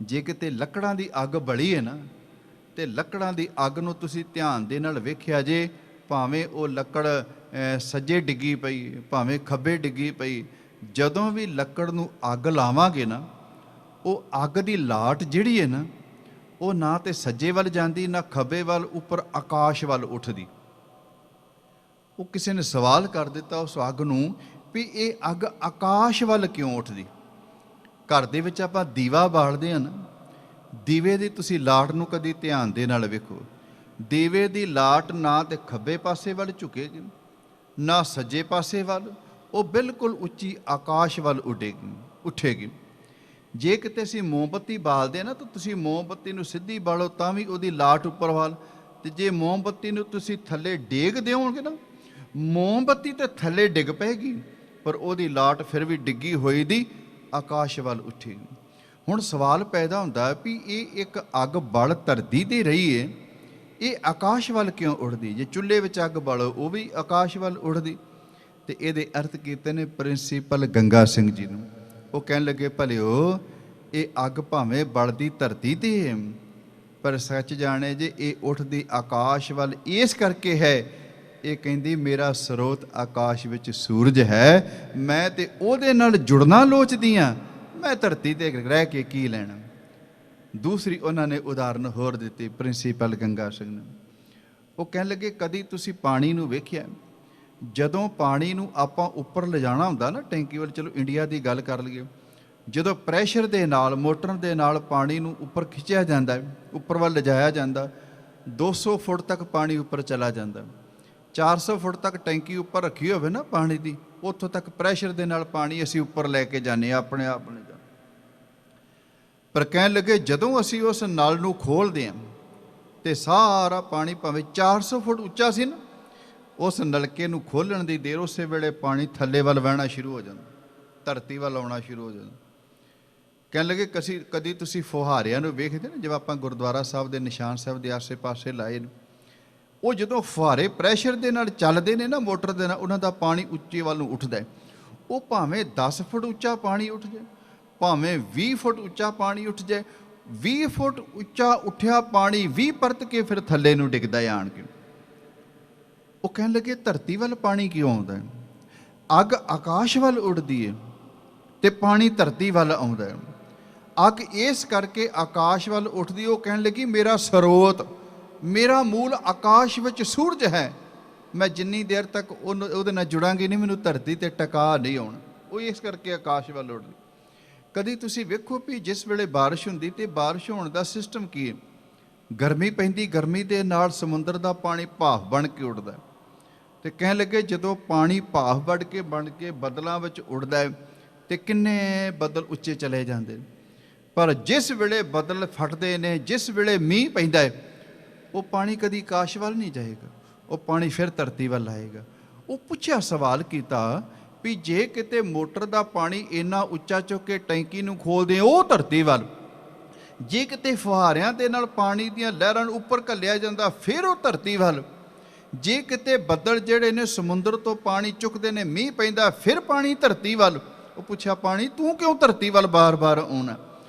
ਜੇ ਕਿਤੇ ਲੱਕੜਾਂ ਦੀ ਅੱਗ ਬਲੀ ਹੈ ਨਾ, ਤੇ ਲੱਕੜਾਂ ਦੀ ਅੱਗ ਨੂੰ ਤੁਸੀਂ ਧਿਆਨ ਦੇ ਨਾਲ ਵੇਖਿਆ ਜੇ, ਭਾਵੇਂ ਉਹ ਲੱਕੜ ਸੱਜੇ ਡਿੱਗੀ ਪਈ, ਭਾਵੇਂ ਖੱਬੇ ਡਿੱਗੀ ਪਈ, ਜਦੋਂ ਵੀ ਲੱਕੜ ਨੂੰ ਅੱਗ ਲਾਵਾਂਗੇ ਨਾ, ਉਹ ਅੱਗ ਦੀ ਲਾਟ ਜਿਹੜੀ ਹੈ ਨਾ, ਉਹ ਨਾ ਤੇ ਸੱਜੇ ਵੱਲ ਜਾਂਦੀ, ਨਾ ਖੱਬੇ ਵੱਲ, ਉੱਪਰ ਆਕਾਸ਼ ਵੱਲ ਉੱਠਦੀ। ਉਹ ਕਿਸੇ ਨੇ ਸਵਾਲ ਕਰ ਦਿੱਤਾ ਉਸ ਅੱਗ ਨੂੰ ਵੀ ਇਹ ਅੱਗ ਆਕਾਸ਼ ਵੱਲ ਕਿਉਂ ਉੱਠਦੀ? ਘਰ ਦੇ ਵਿੱਚ ਆਪਾਂ ਦੀਵਾ ਬਾਲਦੇ ਹਾਂ ਨਾ, ਦੀਵੇ ਦੀ ਤੁਸੀਂ ਲਾਟ ਨੂੰ ਕਦੀ ਧਿਆਨ ਦੇ ਨਾਲ ਵੇਖੋ। ਦੀਵੇ ਦੀ ਲਾਟ ਨਾ ਤੇ ਖੱਬੇ ਪਾਸੇ ਵੱਲ ਝੁਕੇਗੀ, ਨਾ ਸੱਜੇ ਪਾਸੇ ਵੱਲ, ਉਹ ਬਿਲਕੁਲ ਉੱਚੀ ਆਕਾਸ਼ ਵੱਲ ਉੱਠੇਗੀ। ਜੇ ਕਿਤੇ ਅਸੀਂ ਮੋਮਬੱਤੀ ਬਾਲਦੇ ਨਾ, ਤਾਂ ਤੁਸੀਂ ਮੋਮਬੱਤੀ ਨੂੰ ਸਿੱਧੀ ਬਾਲੋ ਤਾਂ ਵੀ ਉਹਦੀ ਲਾਟ ਉੱਪਰ ਵੱਲ, ਤੇ ਜੇ ਮੋਮਬੱਤੀ ਨੂੰ ਤੁਸੀਂ ਥੱਲੇ ਡੇਗ ਦਿਓਗੇ ਨਾ, ਮੋਮਬੱਤੀ ਤੇ ਥੱਲੇ ਡਿੱਗ ਪਏਗੀ, ਪਰ ਉਹਦੀ ਲਾਟ ਫਿਰ ਵੀ ਡਿੱਗੀ ਹੋਈ ਦੀ ਆਕਾਸ਼ ਵੱਲ ਉੱਠੇਗੀ। ਹੁਣ ਸਵਾਲ ਪੈਦਾ ਹੁੰਦਾ ਵੀ ਇਹ ਇੱਕ ਅੱਗ ਬਲ ਧਰਤੀ ਤੇ ਰਹੀ ਹੈ, ਇਹ ਆਕਾਸ਼ ਵੱਲ ਕਿਉਂ ਉੱਠਦੀ? ਜੇ ਚੁੱਲ੍ਹੇ ਵਿੱਚ ਅੱਗ ਬਾਲੋ, ਉਹ ਵੀ ਆਕਾਸ਼ ਵੱਲ ਉੱਠਦੀ। ਤੇ ਇਹਦੇ ਅਰਥ ਕੀਤੇ ਨੇ ਪ੍ਰਿੰਸੀਪਲ ਗੰਗਾ ਸਿੰਘ ਜੀ ਨੂੰ। ਉਹ ਕਹਿਣ ਲੱਗੇ, ਭਲਿਓ ਇਹ ਅੱਗ ਭਾਵੇਂ ਬਲਦੀ ਧਰਤੀ ਤੇ ਹੈ, ਪਰ ਸੱਚ ਜਾਣੇ ਜੇ ਇਹ ਉੱਠਦੀ ਆਕਾਸ਼ ਵੱਲ ਇਸ ਕਰਕੇ ਹੈ, ਇਹ ਕਹਿੰਦੀ ਮੇਰਾ ਸਰੋਤ ਆਕਾਸ਼ ਵਿੱਚ ਸੂਰਜ ਹੈ, ਮੈਂ ਤੇ ਉਹਦੇ ਨਾਲ ਜੁੜਨਾ ਲੋਚਦੀ ਹਾਂ, ਮੈਂ ਧਰਤੀ ਤੇ ਰਹਿ ਕੇ ਕੀ ਲੈਣਾ। ਦੂਸਰੀ ਉਹਨਾਂ ਨੇ ਉਦਾਹਰਨ ਹੋਰ ਦਿੱਤੀ ਪ੍ਰਿੰਸੀਪਲ ਗੰਗਾ ਸਿੰਘ ਨੇ। ਉਹ ਕਹਿਣ ਲੱਗੇ, ਕਦੀ ਤੁਸੀਂ ਪਾਣੀ ਨੂੰ ਵੇਖਿਆ? ਜਦੋਂ ਪਾਣੀ ਨੂੰ ਆਪਾਂ ਉੱਪਰ ਲਿਜਾਣਾ ਹੁੰਦਾ ਨਾ ਟੈਂਕੀ ਵੱਲ, ਚਲੋ ਇੰਡੀਆ ਦੀ ਗੱਲ ਕਰ ਲਈਏ, ਜਦੋਂ ਪ੍ਰੈਸ਼ਰ ਦੇ ਨਾਲ, ਮੋਟਰ ਦੇ ਨਾਲ ਪਾਣੀ ਨੂੰ ਉੱਪਰ ਖਿੱਚਿਆ ਜਾਂਦਾ, ਉੱਪਰ ਵੱਲ ਲਿਜਾਇਆ ਜਾਂਦਾ, 200 ਫੁੱਟ ਤੱਕ ਪਾਣੀ ਉੱਪਰ ਚਲਾ ਜਾਂਦਾ। 400 ਫੁੱਟ ਤੱਕ ਟੈਂਕੀ ਉੱਪਰ ਰੱਖੀ ਹੋਵੇ ਨਾ ਪਾਣੀ ਦੀ, ਉੱਥੋਂ ਤੱਕ ਪ੍ਰੈਸ਼ਰ ਦੇ ਨਾਲ ਪਾਣੀ ਅਸੀਂ ਉੱਪਰ ਲੈ ਕੇ ਜਾਂਦੇ ਹਾਂ ਆਪਣੇ ਆਪ ਨੂੰ। ਪਰ ਕਹਿਣ ਲੱਗੇ, ਜਦੋਂ ਅਸੀਂ ਉਸ ਨਲ ਨੂੰ ਖੋਲ੍ਹਦੇ ਹਾਂ ਤੇ ਸਾਰਾ ਪਾਣੀ ਭਾਵੇਂ 400 ਫੁੱਟ ਉੱਚਾ ਸੀ ਨਾ, ਉਸ ਨਲਕੇ ਨੂੰ ਖੋਲ੍ਹਣ ਦੀ ਦੇਰ, ਉਸੇ ਵੇਲੇ ਪਾਣੀ ਥੱਲੇ ਵੱਲ ਵਹਿਣਾ ਸ਼ੁਰੂ ਹੋ ਜਾਂਦਾ, ਧਰਤੀ ਵੱਲ ਆਉਣਾ ਸ਼ੁਰੂ ਹੋ ਜਾਂਦਾ। ਕਹਿਣ ਲੱਗੇ, ਕਦੀ ਤੁਸੀਂ ਫੁਹਾਰਿਆਂ ਨੂੰ ਵੇਖਦੇ ਨਾ, ਜਿਵੇਂ ਆਪਾਂ ਗੁਰਦੁਆਰਾ ਸਾਹਿਬ ਦੇ ਨਿਸ਼ਾਨ ਸਾਹਿਬ ਦੇ ਆਸੇ ਪਾਸੇ ਲਾਏ ਨੇ, ਉਹ ਜਦੋਂ ਫੁਹਾਰੇ ਪ੍ਰੈਸ਼ਰ ਦੇ ਨਾਲ ਚੱਲਦੇ ਨੇ ਨਾ, ਮੋਟਰ ਦੇ ਨਾਲ, ਉਹਨਾਂ ਦਾ ਪਾਣੀ ਉੱਚੇ ਵੱਲ ਨੂੰ ਉੱਠਦਾ। ਉਹ ਭਾਵੇਂ 10 ਫੁੱਟ ਉੱਚਾ ਪਾਣੀ ਉੱਠ ਜਾਏ, ਭਾਵੇਂ 20 ਫੁੱਟ ਉੱਚਾ ਪਾਣੀ ਉੱਠ ਜਾਏ, 20 ਫੁੱਟ ਉੱਚਾ ਉੱਠਿਆ ਪਾਣੀ 20 ਪਰਤ ਕੇ ਫਿਰ ਥੱਲੇ ਨੂੰ ਡਿੱਗਦਾ ਆਣ ਕੇ। ਉਹ ਕਹਿਣ ਲੱਗੇ, ਧਰਤੀ ਵੱਲ ਪਾਣੀ ਕਿਉਂ ਆਉਂਦਾ? ਅੱਗ ਆਕਾਸ਼ ਵੱਲ ਉੱਡਦੀ ਹੈ ਤੇ ਪਾਣੀ ਧਰਤੀ ਵੱਲ ਆਉਂਦਾ ਹੈ। ਅੱਗ ਇਸ ਕਰਕੇ ਆਕਾਸ਼ ਵੱਲ ਉੱਠਦੀ। ਉਹ ਕਹਿਣ ਲੱਗੀ, ਮੇਰਾ ਸਰੋਤ, ਮੇਰਾ ਮੂਲ ਆਕਾਸ਼ ਵਿੱਚ ਸੂਰਜ ਹੈ, ਮੈਂ ਜਿੰਨੀ ਦੇਰ ਤੱਕ ਉਹਦੇ ਨਾਲ ਜੁੜਾਂਗੀ ਨਹੀਂ, ਮੈਨੂੰ ਧਰਤੀ ਤੇ ਟਿਕਾ ਨਹੀਂ ਆਉਣਾ। ਉਹ ਇਸ ਕਰਕੇ ਆਕਾਸ਼ ਵੱਲ ਉੱਡਦੀ। ਕਦੀ ਤੁਸੀਂ ਵੇਖੋ ਵੀ ਜਿਸ ਵੇਲੇ ਬਾਰਿਸ਼ ਹੁੰਦੀ, ਤੇ ਬਾਰਿਸ਼ ਹੋਣ ਦਾ ਸਿਸਟਮ ਕੀ ਹੈ? ਗਰਮੀ ਪੈਂਦੀ, ਗਰਮੀ ਦੇ ਨਾਲ ਸਮੁੰਦਰ ਦਾ ਪਾਣੀ ਭਾਫ ਬਣ ਕੇ ਉੱਡਦਾ। ਤੇ ਕਹਿਣ ਲੱਗੇ, ਜਦੋਂ ਪਾਣੀ ਭਾਫ ਬਣ ਕੇ ਬੱਦਲਾਂ ਵਿੱਚ ਉੱਡਦਾ ਹੈ, ਤੇ ਕਿੰਨੇ ਬੱਦਲ ਉੱਚੇ ਚਲੇ ਜਾਂਦੇ। ਪਰ ਜਿਸ ਵੇਲੇ ਬੱਦਲ ਫਟਦੇ ਨੇ, ਜਿਸ ਵੇਲੇ ਮੀਂਹ ਪੈਂਦਾ ਹੈ, ਉਹ ਪਾਣੀ ਕਦੀ ਆਕਾਸ਼ ਵੱਲ ਨਹੀਂ ਜਾਏਗਾ, ਉਹ ਪਾਣੀ ਫਿਰ ਧਰਤੀ ਵੱਲ ਆਏਗਾ। ਉਹ ਪੁੱਛਿਆ, ਸਵਾਲ ਕੀਤਾ ਵੀ ਜੇ ਕਿਤੇ ਮੋਟਰ ਦਾ ਪਾਣੀ ਇੰਨਾ ਉੱਚਾ ਚੁੱਕ ਕੇ ਟੈਂਕੀ ਨੂੰ ਖੋਲਦੇ, ਉਹ ਧਰਤੀ ਵੱਲ, ਜੇ ਕਿਤੇ ਫੁਹਾਰਿਆਂ ਦੇ ਨਾਲ ਪਾਣੀ ਦੀਆਂ ਲਹਿਰਾਂ ਨੂੰ ਉੱਪਰ ਘੱਲਿਆ ਜਾਂਦਾ, ਫਿਰ ਉਹ ਧਰਤੀ ਵੱਲ, ਜੇ ਕਿਤੇ ਬੱਦਲ ਜਿਹੜੇ ਨੇ ਸਮੁੰਦਰ ਤੋਂ ਪਾਣੀ ਚੁੱਕਦੇ ਨੇ, ਮੀਂਹ ਪੈਂਦਾ, ਫਿਰ ਪਾਣੀ ਧਰਤੀ ਵੱਲ, ਉਹ ਪੁੱਛਿਆ ਪਾਣੀ ਤੂੰ ਕਿਉਂ ਧਰਤੀ ਵੱਲ ਬਾਰ-ਬਾਰ ਆਉਣਾ?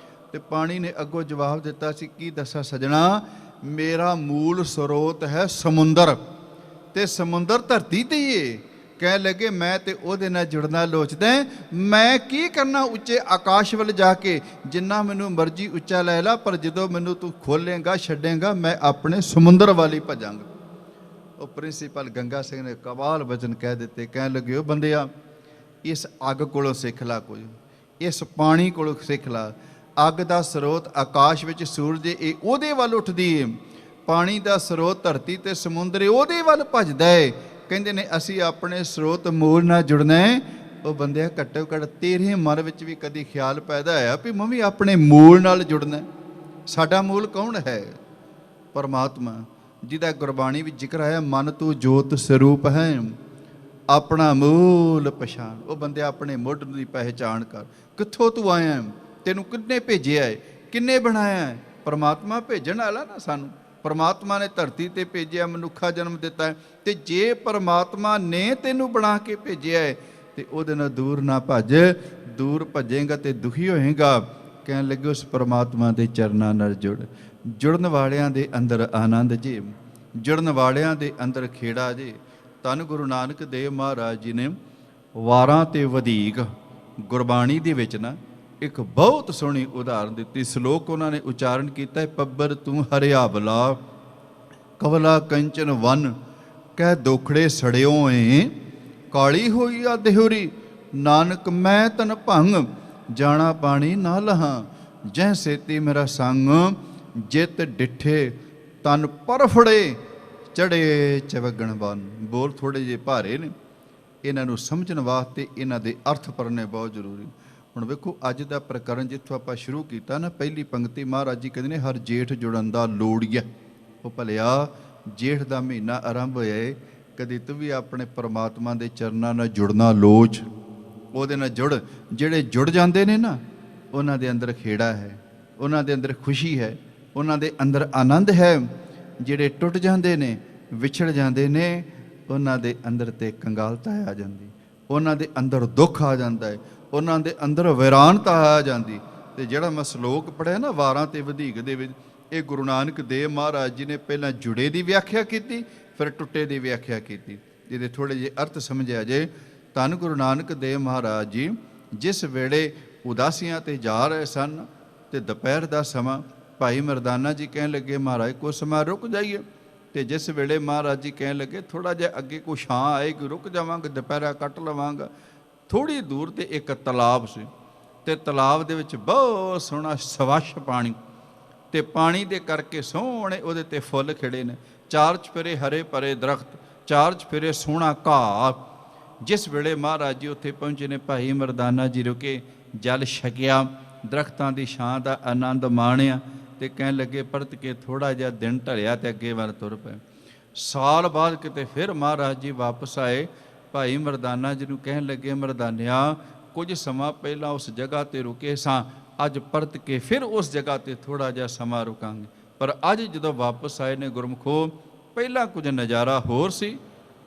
ਤੇ ਪਾਣੀ ਨੇ ਅੱਗੋਂ ਜਵਾਬ ਦਿੱਤਾ ਸੀ, ਕੀ ਦੱਸਾਂ ਸਜਣਾ, ਮੇਰਾ ਮੂਲ ਸਰੋਤ ਹੈ ਸਮੁੰਦਰ, ਤੇ ਸਮੁੰਦਰ ਧਰਤੀ ਤੇ ਹੀ ਏ। ਕਹਿਣ ਲੱਗੇ ਮੈਂ ਤੇ ਉਹਦੇ ਨਾਲ ਜੁੜਨਾ ਲੋਚਦਾ, ਮੈਂ ਕੀ ਕਰਨਾ ਉੱਚੇ ਆਕਾਸ਼ ਵੱਲ ਜਾ ਕੇ, ਜਿੰਨਾ ਮੈਨੂੰ ਮਰਜ਼ੀ ਉੱਚਾ ਲੈ ਲਾ, ਪਰ ਜਦੋਂ ਮੈਨੂੰ ਤੂੰ ਖੋਲੇਂਗਾ ਛੱਡੇਂਗਾ ਮੈਂ ਆਪਣੇ ਸਮੁੰਦਰ ਵੱਲ ਹੀ ਭਜਾਂਗਾ। ਉਹ ਪ੍ਰਿੰਸੀਪਲ ਗੰਗਾ ਸਿੰਘ ਨੇ ਕਮਾਲ ਵਚਨ ਕਹਿ ਦਿੱਤੇ। ਕਹਿਣ ਲੱਗੇ, ਉਹ ਬੰਦਿਆ ਇਸ ਅੱਗ ਕੋਲੋਂ ਸਿੱਖ ਲਾ ਕੁਝ, ਇਸ ਪਾਣੀ ਕੋਲੋਂ ਸਿੱਖ ਲਾ। ਅੱਗ ਦਾ ਸਰੋਤ ਆਕਾਸ਼ ਵਿੱਚ ਸੂਰਜ ਇਹ ਉਹਦੇ ਵੱਲ ਉੱਠਦੀ ਏ, ਪਾਣੀ ਦਾ ਸਰੋਤ ਧਰਤੀ ਤੇ ਸਮੁੰਦਰ ਉਹਦੇ ਵੱਲ ਭੱਜਦਾ ਏ। ਕਹਿੰਦੇ ਨੇ ਅਸੀਂ ਆਪਣੇ ਸਰੋਤ ਮੂਲ ਨਾਲ ਜੁੜਨਾ ਹੈ। ਉਹ ਬੰਦਿਆ ਘੱਟੋ ਘੱਟ ਤੇਰੇ ਮਨ ਵਿੱਚ ਵੀ ਕਦੀ ਖਿਆਲ ਪੈਦਾ ਹੋਇਆ ਵੀ ਮੈਂ ਵੀ ਆਪਣੇ ਮੂਲ ਨਾਲ ਜੁੜਨਾ? ਸਾਡਾ ਮੂਲ ਕੌਣ ਹੈ? ਪਰਮਾਤਮਾ, ਜਿਹਦਾ ਗੁਰਬਾਣੀ ਵਿੱਚ ਜ਼ਿਕਰ ਆਇਆ, ਮਨ ਤੂੰ ਜੋਤ ਸਰੂਪ ਹੈ, ਆਪਣਾ ਮੂਲ ਪਛਾਣ। ਉਹ ਬੰਦਿਆ ਆਪਣੇ ਮੁੱਢ ਦੀ ਪਹਿਚਾਣ ਕਰ, ਕਿੱਥੋਂ ਤੂੰ ਆਇਆ, ਤੈਨੂੰ ਕਿੰਨੇ ਭੇਜਿਆ ਹੈ, ਕਿੰਨੇ ਬਣਾਇਆ ਹੈ? ਪਰਮਾਤਮਾ ਭੇਜਣ ਵਾਲਾ ਨਾ ਸਾਨੂੰ। ਪਰਮਾਤਮਾ ਨੇ ਧਰਤੀ ਤੇ ਭੇਜਿਆ, ਮਨੁੱਖਾ ਜਨਮ ਦਿੱਤਾ ਹੈ। ਤੇ ਜੇ ਪਰਮਾਤਮਾ ਨੇ ਤੈਨੂੰ ਬਣਾ ਕੇ ਭੇਜਿਆ ਹੈ ਤੇ ਉਹਦੇ ਨਾਲ ਦੂਰ ਨਾ ਭੱਜ, ਦੂਰ ਭੱਜੇਗਾ ਤੇ ਦੁਖੀ ਹੋਏਗਾ। ਕਹਿਣ ਲੱਗੇ ਉਸ ਪਰਮਾਤਮਾ ਦੇ ਚਰਨਾਂ ਨਾਲ ਜੁੜ। ਜੁੜਨ ਵਾਲਿਆਂ ਦੇ ਅੰਦਰ ਆਨੰਦ ਜੇ, ਜੁੜਨ ਵਾਲਿਆਂ ਦੇ ਅੰਦਰ ਖੇੜਾ ਜੇ। ਧੰਨ ਗੁਰੂ ਨਾਨਕ ਦੇਵ ਮਹਾਰਾਜ ਜੀ ਨੇ ਵਾਰਾਂ ਤੇ ਵਧੀਕ ਗੁਰਬਾਣੀ ਦੇ ਵਿੱਚ ਨਾ ਇੱਕ ਬਹੁਤ ਸੋਹਣੀ ਉਦਾਹਰਨ ਦਿੱਤੀ। ਸ਼ਲੋਕ ਉਹਨਾਂ ਨੇ ਉਚਾਰਨ ਕੀਤਾ ਹੈ, ਪੱਬਰ ਤੂੰ ਹਰਿਆਵਲਾ ਕਵਲਾ ਕੰਚਨ ਵਨ, ਕਹਿ ਦੋਖੜੇ ਸੜਿਓ ਏ, ਕਾਲੀ ਹੋਈ ਆ ਦੇਹੁਰੀ, ਨਾਨਕ ਮੈਂ ਤਨ ਭੰਗ, ਜਾਣਾ ਪਾਣੀ ਨਾ ਲਹਾਂ, ਜਹ ਸੇਤੀ ਮੇਰਾ ਸੰਗ, ਜਿਤ ਡਿੱਠੇ ਤਨ ਪਰਫੜੇ, ਚੜੇ ਚਵਗਣ ਬਨ। ਬੋਲ ਥੋੜੇ ਜਿਹੇ ਭਾਰੇ ਨੇ, ਇਹਨਾਂ ਨੂੰ ਸਮਝਣ ਵਾਸਤੇ ਇਹਨਾਂ ਦੇ ਅਰਥ ਪੜ੍ਹਨੇ ਬਹੁਤ ਜ਼ਰੂਰੀ। ਹੁਣ ਵੇਖੋ ਅੱਜ ਦਾ ਪ੍ਰਕਰਨ ਜਿੱਥੋਂ ਆਪਾਂ ਸ਼ੁਰੂ ਕੀਤਾ ਨਾ, ਪਹਿਲੀ ਪੰਕਤੀ ਮਹਾਰਾਜ ਜੀ ਕਹਿੰਦੇ ਨੇ ਹਰ ਜੇਠ ਜੁੜਨ ਦਾ ਲੋੜੀਆ। ਉਹ ਭਲਿਆ ਜੇਠ ਦਾ ਮਹੀਨਾ ਆਰੰਭ ਹੋਇਆ ਏ, ਕਦੀ ਤੂੰ ਵੀ ਆਪਣੇ ਪਰਮਾਤਮਾ ਦੇ ਚਰਨਾਂ ਨਾਲ ਜੁੜਨਾ ਲੋਚ, ਉਹਦੇ ਨਾਲ ਜੁੜ। ਜਿਹੜੇ ਜੁੜ ਜਾਂਦੇ ਨੇ ਨਾ ਉਹਨਾਂ ਦੇ ਅੰਦਰ ਖੇੜਾ ਹੈ, ਉਹਨਾਂ ਦੇ ਅੰਦਰ ਖੁਸ਼ੀ ਹੈ, ਉਹਨਾਂ ਦੇ ਅੰਦਰ ਆਨੰਦ ਹੈ। ਜਿਹੜੇ ਟੁੱਟ ਜਾਂਦੇ ਨੇ, ਵਿਛੜ ਜਾਂਦੇ ਨੇ, ਉਹਨਾਂ ਦੇ ਅੰਦਰ ਤੇ ਕੰਗਾਲਤਾ ਆ ਜਾਂਦੀ, ਉਹਨਾਂ ਦੇ ਅੰਦਰ ਦੁੱਖ ਆ ਜਾਂਦਾ ਹੈ, ਉਹਨਾਂ ਦੇ ਅੰਦਰ ਵਿਰਾਨਤਾ ਆ ਜਾਂਦੀ। ਤੇ ਜਿਹੜਾ ਮੈਂ ਸ਼ਲੋਕ ਪੜ੍ਹਿਆ ਨਾ ਵਾਰਾਂ ਤੇ ਵਧੀਕ ਦੇ ਵਿੱਚ, ਇਹ ਗੁਰੂ ਨਾਨਕ ਦੇਵ ਮਹਾਰਾਜ ਜੀ ਨੇ ਪਹਿਲਾਂ ਜੁੜੇ ਦੀ ਵਿਆਖਿਆ ਕੀਤੀ, ਫਿਰ ਟੁੱਟੇ ਦੀ ਵਿਆਖਿਆ ਕੀਤੀ। ਜਿਹਦੇ ਥੋੜ੍ਹੇ ਜਿਹੇ ਅਰਥ ਸਮਝਿਆ ਜੇ। ਧੰਨ ਗੁਰੂ ਨਾਨਕ ਦੇਵ ਮਹਾਰਾਜ ਜੀ ਜਿਸ ਵੇਲੇ ਉਦਾਸੀਆਂ ਤੇ ਜਾ ਰਹੇ ਸਨ ਤੇ ਦੁਪਹਿਰ ਦਾ ਸਮਾਂ, ਭਾਈ ਮਰਦਾਨਾ ਜੀ ਕਹਿਣ ਲੱਗੇ ਮਹਾਰਾਜ ਕੁਛ ਸਮਾਂ ਰੁਕ ਜਾਈਏ। ਤੇ ਜਿਸ ਵੇਲੇ ਮਹਾਰਾਜ ਜੀ ਕਹਿਣ ਲੱਗੇ ਥੋੜ੍ਹਾ ਜਿਹਾ ਅੱਗੇ ਕੋਈ ਛਾਂ ਆਏਗੀ, ਰੁਕ ਜਾਵਾਂਗੇ, ਦੁਪਹਿਰਾ ਕੱਟ ਲਵਾਂਗਾ। ਥੋੜ੍ਹੀ ਦੂਰ ਤੇ ਇੱਕ ਤਲਾਬ ਸੀ, ਤੇ ਤਲਾਬ ਦੇ ਵਿੱਚ ਬਹੁਤ ਸੋਹਣਾ ਸਵੱਛ ਪਾਣੀ, ਤੇ ਪਾਣੀ ਦੇ ਕਰਕੇ ਸੋਹਣੇ ਉਹਦੇ ਤੇ ਫੁੱਲ ਖਿੜੇ ਨੇ, ਚਾਰ ਚੁਫੇਰੇ ਹਰੇ ਭਰੇ ਦਰਖਤ, ਚਾਰ ਚੁਫੇਰੇ ਸੋਹਣਾ ਘਾਹ। ਜਿਸ ਵੇਲੇ ਮਹਾਰਾਜ ਜੀ ਉੱਥੇ ਪਹੁੰਚੇ ਨੇ, ਭਾਈ ਮਰਦਾਨਾ ਜੀ ਰੁਕੇ, ਜਲ ਛਕਿਆ, ਦਰਖਤਾਂ ਦੀ ਛਾਂ ਦਾ ਆਨੰਦ ਮਾਣਿਆ, ਤੇ ਕਹਿਣ ਲੱਗੇ ਪਰਤ ਕੇ ਥੋੜ੍ਹਾ ਜਿਹਾ ਦਿਨ ਢਲਿਆ ਤੇ ਅੱਗੇ ਵੱਲ ਤੁਰ ਪਏ। ਸਾਲ ਬਾਅਦ ਕਿਤੇ ਫਿਰ ਮਹਾਰਾਜ ਜੀ ਵਾਪਸ ਆਏ, ਭਾਈ ਮਰਦਾਨਾ ਜੀ ਨੂੰ ਕਹਿਣ ਲੱਗੇ ਮਰਦਾਨਿਆ ਕੁਝ ਸਮਾਂ ਪਹਿਲਾਂ ਉਸ ਜਗ੍ਹਾ ਤੇ ਰੁਕੇ ਸਾਂ, ਅੱਜ ਪਰਤ ਕੇ ਫਿਰ ਉਸ ਜਗ੍ਹਾ ਤੇ ਥੋੜ੍ਹਾ ਜਿਹਾ ਸਮਾਂ ਰੁਕਾਂਗੇ। ਪਰ ਅੱਜ ਜਦੋਂ ਵਾਪਸ ਆਏ ਨੇ ਗੁਰਮੁਖੋ, ਪਹਿਲਾਂ ਕੁਝ ਨਜ਼ਾਰਾ ਹੋਰ ਸੀ,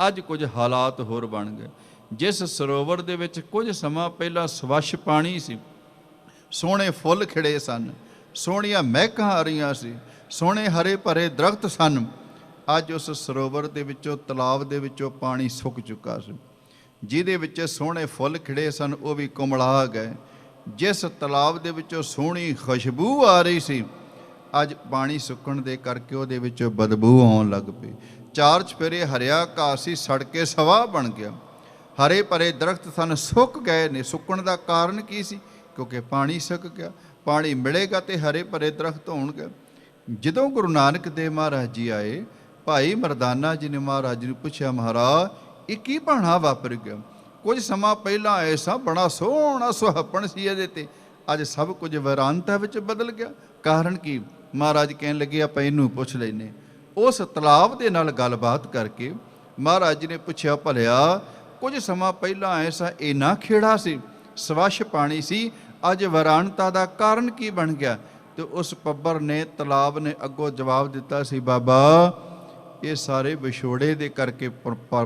ਅੱਜ ਕੁਝ ਹਾਲਾਤ ਹੋਰ ਬਣ ਗਏ। ਜਿਸ ਸਰੋਵਰ ਦੇ ਵਿੱਚ ਕੁਝ ਸਮਾਂ ਪਹਿਲਾਂ ਸਵੱਛ ਪਾਣੀ ਸੀ, ਸੋਹਣੇ ਫੁੱਲ ਖਿੜੇ ਸਨ, ਸੋਹਣੀਆਂ ਮਹਿਕਾਂ ਆ ਰਹੀਆਂ ਸੀ, ਸੋਹਣੇ ਹਰੇ ਭਰੇ ਦਰਖਤ ਸਨ, ਅੱਜ ਉਸ ਸਰੋਵਰ ਦੇ ਵਿੱਚੋਂ, ਤਲਾਬ ਦੇ ਵਿੱਚੋਂ ਪਾਣੀ ਸੁੱਕ ਚੁੱਕਾ ਸੀ। ਜਿਹਦੇ ਵਿੱਚ ਸੋਹਣੇ ਫੁੱਲ ਖਿੜੇ ਸਨ ਉਹ ਵੀ ਕੁਮਲਾ ਗਏ। ਜਿਸ ਤਲਾਬ ਦੇ ਵਿੱਚੋਂ ਸੋਹਣੀ ਖੁਸ਼ਬੂ ਆ ਰਹੀ ਸੀ, ਅੱਜ ਪਾਣੀ ਸੁੱਕਣ ਦੇ ਕਰਕੇ ਉਹਦੇ ਵਿੱਚੋਂ ਬਦਬੂ ਆਉਣ ਲੱਗ ਪਈ। ਚਾਰ ਚੁਫੇਰੇ ਹਰਿਆ ਘਾਹ ਸੀ, ਸੜ ਕੇ ਸਵਾਹ ਬਣ ਗਿਆ। ਹਰੇ ਭਰੇ ਦਰਖਤ ਸਨ, ਸੁੱਕ ਗਏ ਨੇ। ਸੁੱਕਣ ਦਾ ਕਾਰਨ ਕੀ ਸੀ? ਕਿਉਂਕਿ ਪਾਣੀ ਸੁੱਕ ਗਿਆ। ਪਾਣੀ ਮਿਲੇਗਾ ਤੇ ਹਰੇ ਭਰੇ ਦਰਖਤ ਹੋਣਗੇ। ਜਦੋਂ ਗੁਰੂ ਨਾਨਕ ਦੇਵ ਮਹਾਰਾਜ ਜੀ ਆਏ, ਭਾਈ ਮਰਦਾਨਾ ਜੀ ਨੇ ਮਹਾਰਾਜ ਜੀ ਨੂੰ ਪੁੱਛਿਆ, ਮਹਾਰਾਜ ਇਹ ਕੀ ਭਾਣਾ ਵਾਪਰ ਗਿਆ? ਕੁਝ ਸਮਾਂ ਪਹਿਲਾਂ ਐਸਾ ਬੜਾ ਸੋਹਣਾ ਸੁਹੱਪਣ ਸੀ ਇਹਦੇ ਤੇ, ਅੱਜ ਸਭ ਕੁਝ ਵਿਰਾਨਤਾ ਵਿੱਚ ਬਦਲ ਗਿਆ। ਕਾਰਨ ਕੀ? ਮਹਾਰਾਜ ਕਹਿਣ ਲੱਗੇ ਆਪਾਂ ਇਹਨੂੰ ਪੁੱਛ ਲੈਨੇ। ਉਸ ਤਲਾਬ ਦੇ ਨਾਲ ਗੱਲਬਾਤ ਕਰਕੇ ਮਹਾਰਾਜ ਜੀ ਨੇ ਪੁੱਛਿਆ, ਭਲਿਆ ਕੁਝ ਸਮਾਂ ਪਹਿਲਾਂ ਐਸਾ ਇੰਨਾ ਖੇੜਾ ਸੀ, ਸਵੱਛ ਪਾਣੀ ਸੀ, ਅੱਜ ਵਿਰਾਨਤਾ ਦਾ ਕਾਰਨ ਕੀ ਬਣ ਗਿਆ? ਤੇ ਉਸ ਪੱਬਰ ਨੇ, ਤਲਾਬ ਨੇ ਅੱਗੋਂ ਜਵਾਬ ਦਿੱਤਾ ਸੀ, ਬਾਬਾ ਇਹ ਸਾਰੇ ਵਿਛੋੜੇ ਦੇ ਕਰਕੇ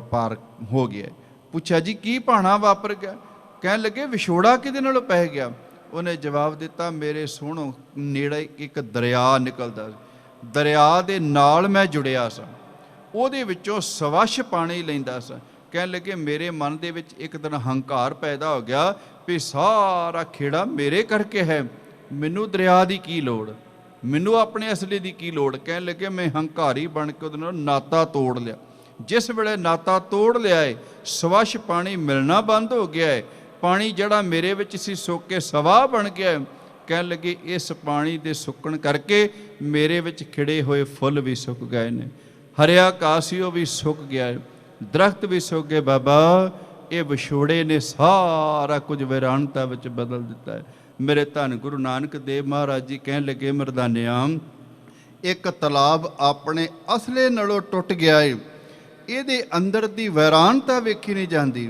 ਪਾਰ ਹੋ ਗਿਆ। ਪੁੱਛਿਆ ਜੀ ਕੀ ਭਾਣਾ ਵਾਪਰ ਗਿਆ? ਕਹਿਣ ਲੱਗੇ ਵਿਛੋੜਾ ਕਿਹਦੇ ਨਾਲੋਂ ਪੈ ਗਿਆ? ਉਹਨੇ ਜਵਾਬ ਦਿੱਤਾ, ਮੇਰੇ ਸੁਣੋ, ਨੇੜੇ ਇੱਕ ਦਰਿਆ ਨਿਕਲਦਾ, ਦਰਿਆ ਦੇ ਨਾਲ ਮੈਂ ਜੁੜਿਆ ਸਾਂ, ਉਹਦੇ ਵਿੱਚੋਂ ਸਵੱਛ ਪਾਣੀ ਲੈਂਦਾ ਸਾਂ। ਕਹਿਣ ਲੱਗੇ ਮੇਰੇ ਮਨ ਦੇ ਵਿੱਚ ਇੱਕ ਦਿਨ ਹੰਕਾਰ ਪੈਦਾ ਹੋ ਗਿਆ ਵੀ ਸਾਰਾ ਖੇੜਾ ਮੇਰੇ ਕਰਕੇ ਹੈ, ਮੈਨੂੰ ਦਰਿਆ ਦੀ ਕੀ ਲੋੜ, ਮੈਨੂੰ ਆਪਣੇ ਅਸਲੀ ਦੀ ਕੀ ਲੋੜ। ਕਹਿਣ ਲੱਗੇ ਮੈਂ ਹੰਕਾਰੀ ਬਣ ਕੇ ਉਹਦੇ ਨਾਲ ਨਾਤਾ ਤੋੜ ਲਿਆ। ਜਿਸ ਵੇਲੇ ਨਾਤਾ ਤੋੜ ਲਿਆ ਏ, ਸਵੱਛ ਪਾਣੀ ਮਿਲਣਾ ਬੰਦ ਹੋ ਗਿਆ ਏ, ਪਾਣੀ ਜਿਹੜਾ ਮੇਰੇ ਵਿੱਚ ਸੀ ਸੁੱਕ ਕੇ ਸਵਾਹ ਬਣ ਗਿਆ। ਕਹਿਣ ਲੱਗੇ ਇਸ ਪਾਣੀ ਦੇ ਸੁੱਕਣ ਕਰਕੇ ਮੇਰੇ ਵਿੱਚ ਖਿੜੇ ਹੋਏ ਫੁੱਲ ਵੀ ਸੁੱਕ ਗਏ ਨੇ, ਹਰਿਆ ਕਾਸੀਓ ਵੀ ਸੁੱਕ ਗਿਆ ਹੈ, ਦਰਖਤ ਵੀ ਸੁੱਕ ਗਏ। ਬਾਬਾ ਇਹ ਵਿਛੋੜੇ ਨੇ ਸਾਰਾ ਕੁਝ ਵਿਰਾਨਤਾ ਵਿੱਚ ਬਦਲ ਦਿੱਤਾ ਹੈ। ਮੇਰੇ ਧੰਨ ਗੁਰੂ ਨਾਨਕ ਦੇਵ ਮਹਾਰਾਜ ਜੀ ਕਹਿਣ ਲੱਗੇ, ਮਰਦਾਨਿਆਂ, ਇੱਕ ਤਲਾਬ ਆਪਣੇ ਅਸਲੇ ਨਾਲੋਂ ਟੁੱਟ ਗਿਆ ਏ, ਇਹਦੇ ਅੰਦਰ ਦੀ ਵਿਰਾਨਤਾ ਵੇਖੀ ਨਹੀਂ ਜਾਂਦੀ,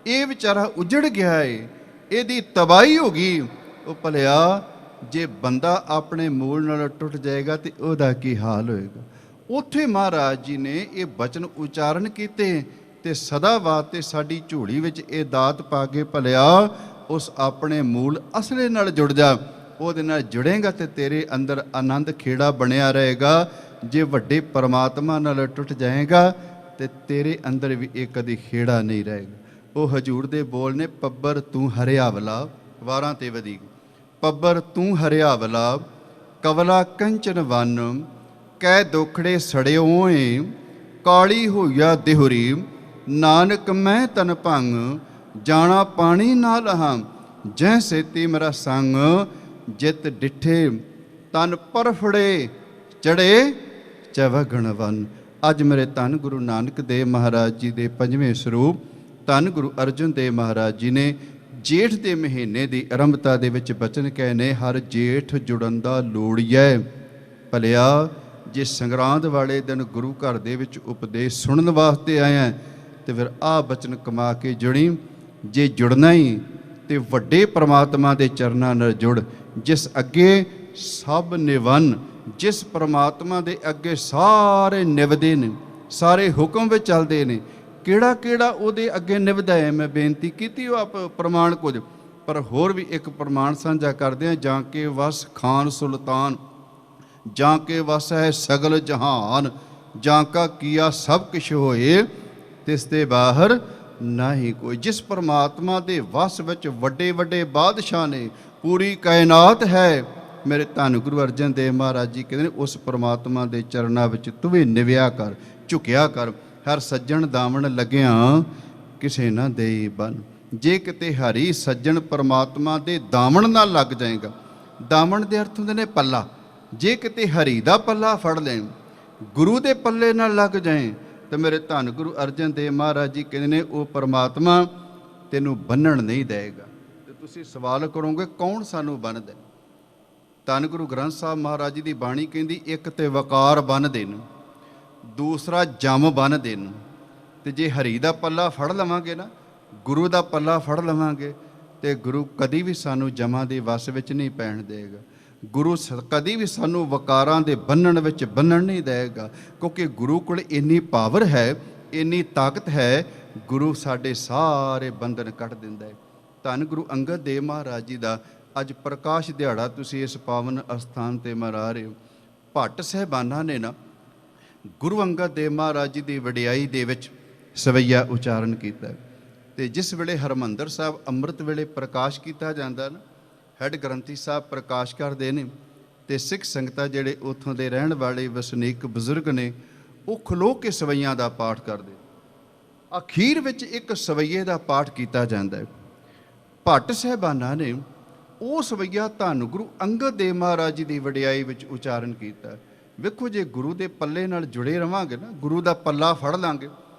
ਇਹ ਵਿਚਾਰਾ ਉਜੜ ਗਿਆ ਏ, ਇਹਦੀ ਤਬਾਹੀ ਹੋ ਗਈ। ਉਹ ਭਲਿਆ ਜੇ ਬੰਦਾ ਆਪਣੇ ਮੂਲ ਨਾਲ ਟੁੱਟ ਜਾਏਗਾ ਤੇ ਉਹਦਾ ਕੀ ਹਾਲ ਹੋਏਗਾ। ਉੱਥੇ ਮਹਾਰਾਜ ਜੀ ਨੇ ਇਹ ਬਚਨ ਉਚਾਰਨ ਕੀਤੇ ਤੇ ਸਦਾ ਵਾਸਤੇ ਸਾਡੀ ਝੋਲੀ ਵਿੱਚ ਇਹ ਦਾਤ ਪਾ ਕੇ, ਭਲਿਆ ਉਸ ਆਪਣੇ ਮੂਲ ਅਸਲੇ ਨਾਲ ਜੁੜ ਜਾ, ਉਹਦੇ ਨਾਲ ਜੁੜੇਗਾ ਤੇ ਤੇਰੇ ਅੰਦਰ ਆਨੰਦ ਖੇੜਾ ਬਣਿਆ ਰਹੇਗਾ। ਜੇ ਵੱਡੇ ਪਰਮਾਤਮਾ ਨਾਲ ਟੁੱਟ ਜਾਏਗਾ ਤੇ ਤੇਰੇ ਅੰਦਰ ਵੀ ਇਹ ਕਦੀ ਖੇੜਾ ਨਹੀਂ ਰਹੇਗਾ। ਉਹ ਹਜੂਰ ਦੇ ਬੋਲ ਨੇ, ਪੱਬਰ ਤੂੰ ਹਰਿਆਵਲਾ, ਵਾਰਾਂ ਤੇ ਵਧੀਕ, ਪੱਬਰ ਤੂੰ ਹਰਿਆਵਲਾ, ਕਵਲਾ ਕੰਚਨ ਵਨ, ਕਹਿ ਦੋਖੜੇ ਸੜਿਓ ਏ, ਕਾਲੀ ਹੋਈਆ ਦਿਹੁਰੀ, ਨਾਨਕ ਮੈਂ ਤਨ ਭੰਗ, ਜਾਣਾ ਪਾਣੀ ਨਾ ਲਹਾਂ, ਜੈ ਸੇਤੀ ਮੇਰਾ ਸੰਗ, ਜਿਤ ਡਿਠੇ ਤਨ ਪਰਫੜੇ, ਚੜੇ ਚਵਗਣ ਵਨ। ਅੱਜ ਮੇਰੇ ਧੰਨ ਗੁਰੂ ਨਾਨਕ ਦੇਵ ਮਹਾਰਾਜ ਜੀ ਦੇ 5ਵੇਂ ਸਰੂਪ ਧੰਨ ਗੁਰੂ ਅਰਜਨ ਦੇਵ ਮਹਾਰਾਜ ਜੀ ਨੇ ਜੇਠ ਦੇ ਮਹੀਨੇ ਦੀ ਆਰੰਭਤਾ ਦੇ ਵਿੱਚ ਬਚਨ ਕਹੇ ਨੇ, ਹਰ ਜੇਠ ਜੁੜਨ ਦਾ ਲੋੜੀਐ। ਭਲਿਆ ਜੇ ਸੰਗਰਾਂਦ ਵਾਲੇ ਦਿਨ ਗੁਰੂ ਘਰ ਦੇ ਵਿੱਚ ਉਪਦੇਸ਼ ਸੁਣਨ ਵਾਸਤੇ ਆਇਆ ਤੇ ਫਿਰ ਆਹ ਬਚਨ ਕਮਾ ਕੇ ਜੁੜੀ। ਜੇ ਜੁੜਨਾ ਹੀ ਤੇ ਵੱਡੇ ਪਰਮਾਤਮਾ ਦੇ ਚਰਨਾਂ ਨਾਲ ਜੁੜ, ਜਿਸ ਅੱਗੇ ਸਭ ਨਿਵਨ, ਜਿਸ ਪਰਮਾਤਮਾ ਦੇ ਅੱਗੇ ਸਾਰੇ ਨਿਵਦੇ ਨੇ, ਸਾਰੇ ਹੁਕਮ ਵਿੱਚ ਚੱਲਦੇ ਨੇ। ਕਿਹੜਾ ਕਿਹੜਾ ਉਹਦੇ ਅੱਗੇ ਨਿਵਦਾ ਹੈ, ਮੈਂ ਬੇਨਤੀ ਕੀਤੀ ਉਹ ਆਪ ਪ੍ਰਮਾਣ ਕੁਝ, ਪਰ ਹੋਰ ਵੀ ਇੱਕ ਪ੍ਰਮਾਣ ਸਾਂਝਾ ਕਰਦੇ ਹਾਂ। ਜਾਂ ਕੇ ਵਸ ਖਾਨ ਸੁਲਤਾਨ, ਜਾਂ ਕੇ ਵਸ ਹੈ ਸਗਲ ਜਹਾਨ, ਜਾਂ ਕਾ ਕੀਆ ਸਭ ਕੁਛ ਹੋਏ, ਤਿਸ ਦੇ ਬਾਹਰ ਨਹੀਂ ਕੋਈ। ਜਿਸ ਪਰਮਾਤਮਾ ਦੇ ਵਸ ਵਿੱਚ ਵੱਡੇ ਵੱਡੇ ਬਾਦਸ਼ਾਹ ਨੇ, ਪੂਰੀ ਕਾਇਨਾਤ ਹੈ, ਮੇਰੇ ਧੰਨ ਗੁਰੂ ਅਰਜਨ ਦੇਵ ਮਹਾਰਾਜ ਜੀ ਕਹਿੰਦੇ ਨੇ ਉਸ ਪਰਮਾਤਮਾ ਦੇ ਚਰਨਾਂ ਵਿੱਚ ਤੂੰ ਵੀ ਨਿਵਿਆ ਕਰ, ਝੁਕਿਆ ਕਰ। ਹਰ ਸੱਜਣ ਦਾਮਣ ਲੱਗਿਆ ਕਿਸੇ ਨਾ ਦੇਈ ਬਨ। ਜੇ ਕਿਤੇ ਹਰੀ ਸੱਜਣ ਪਰਮਾਤਮਾ ਦੇ ਦਾਮਣ ਨਾਲ ਲੱਗ ਜਾਏਗਾ, ਦਾਮਣ ਦੇ ਅਰਥ ਹੁੰਦੇ ਨੇ ਪੱਲਾ, ਜੇ ਕਿਤੇ ਹਰੀ ਦਾ ਪੱਲਾ ਫੜ ਲੈ, ਗੁਰੂ ਦੇ ਪੱਲੇ ਨਾਲ ਲੱਗ ਜਾਏ, ਤੇ ਮੇਰੇ ਧੰਨ ਗੁਰੂ ਅਰਜਨ ਦੇਵ ਮਹਾਰਾਜ ਜੀ ਕਹਿੰਦੇ ਨੇ ਉਹ ਪਰਮਾਤਮਾ ਤੈਨੂੰ ਬੰਨਣ ਨਹੀਂ ਦੇਗਾ। ਤੇ ਤੁਸੀਂ ਸਵਾਲ ਕਰੋਗੇ ਕੌਣ ਸਾਨੂੰ ਬੰਨ੍ਹਦਾ? ਧੰਨ ਗੁਰੂ ਗ੍ਰੰਥ ਸਾਹਿਬ ਮਹਾਰਾਜ ਜੀ ਦੀ ਬਾਣੀ ਕਹਿੰਦੀ, ਇੱਕ ਤੇ ਵਕਾਰ ਬੰਨ੍ਹਦੇ ਨੇ, ਦੂਸਰਾ ਜਮ ਬੰਨ੍ਹਦੇ ਨੇ। ਤੇ ਜੇ ਹਰੀ ਦਾ ਪੱਲਾ ਫੜ ਲਵਾਂਗੇ ਨਾ, ਗੁਰੂ ਦਾ ਪੱਲਾ ਫੜ ਲਵਾਂਗੇ, ਤੇ ਗੁਰੂ ਕਦੀ ਵੀ ਸਾਨੂੰ ਜਮਾਂ ਦੇ ਵਸ ਵਿੱਚ ਨਹੀਂ ਪੈਣ ਦੇਗਾ। ਗੁਰੂ ਕਦੀ ਵੀ ਸਾਨੂੰ ਵਕਾਰਾਂ ਦੇ ਬੰਨਣ ਵਿੱਚ ਬੰਨਣ ਨਹੀਂ ਦੇਗਾ, ਕਿਉਂਕਿ ਗੁਰੂ ਕੋਲ ਇੰਨੀ ਪਾਵਰ ਹੈ, ਇੰਨੀ ਤਾਕਤ ਹੈ, ਗੁਰੂ ਸਾਡੇ ਸਾਰੇ ਬੰਧਨ ਕੱਟ ਦਿੰਦਾ ਹੈ। ਧੰਨ ਗੁਰੂ ਅੰਗਦ ਦੇਵ ਮਹਾਰਾਜ ਜੀ ਦਾ ਅੱਜ ਪ੍ਰਕਾਸ਼ ਦਿਹਾੜਾ ਤੁਸੀਂ ਇਸ ਪਾਵਨ ਅਸਥਾਨ 'ਤੇ ਮਨਾ ਰਹੇ ਹੋ। ਭੱਟ ਸਾਹਿਬਾਨਾਂ ਨੇ ਨਾ ਗੁਰੂ ਅੰਗਦ ਦੇਵ ਮਹਾਰਾਜ ਜੀ ਦੀ ਵਡਿਆਈ ਦੇ ਵਿੱਚ ਸਵਈਆ ਉਚਾਰਨ ਕੀਤਾ। ਤੇ ਜਿਸ ਵੇਲੇ ਹਰਿਮੰਦਰ ਸਾਹਿਬ ਅੰਮ੍ਰਿਤ ਵੇਲੇ ਪ੍ਰਕਾਸ਼ ਕੀਤਾ ਜਾਂਦਾ ਨਾ, ਹੈਡ ਗ੍ਰੰਥੀ ਸਾਹਿਬ ਪ੍ਰਕਾਸ਼ ਕਰਦੇ ਨੇ, ਤੇ ਸਿੱਖ ਸੰਗਤਾਂ ਜਿਹੜੇ ਉੱਥੋਂ ਦੇ ਰਹਿਣ ਵਾਲੇ ਵਸਨੀਕ ਬਜ਼ੁਰਗ ਨੇ, ਉਹ ਖਲੋ ਕੇ ਸਵਈਆਂ ਦਾ ਪਾਠ ਕਰਦੇ। ਅਖੀਰ ਵਿੱਚ ਇੱਕ ਸਵਈਏ ਦਾ ਪਾਠ ਕੀਤਾ ਜਾਂਦਾ ਹੈ। ਭੱਟ ਸਾਹਿਬਾਨਾਂ ਨੇ ਉਹ ਸਵਈਆ ਧੰਨ ਗੁਰੂ ਅੰਗਦ ਦੇਵ ਮਹਾਰਾਜ ਜੀ ਦੀ ਵਡਿਆਈ ਵਿੱਚ ਉਚਾਰਨ ਕੀਤਾ। ਵੇਖੋ, ਜੇ ਗੁਰੂ ਦੇ ਪੱਲੇ ਨਾਲ ਜੁੜੇ ਰਵਾਂਗੇ ਨਾ, ਗੁਰੂ ਦਾ ਪੱਲਾ ਫੜ ਲਾਂਗੇ,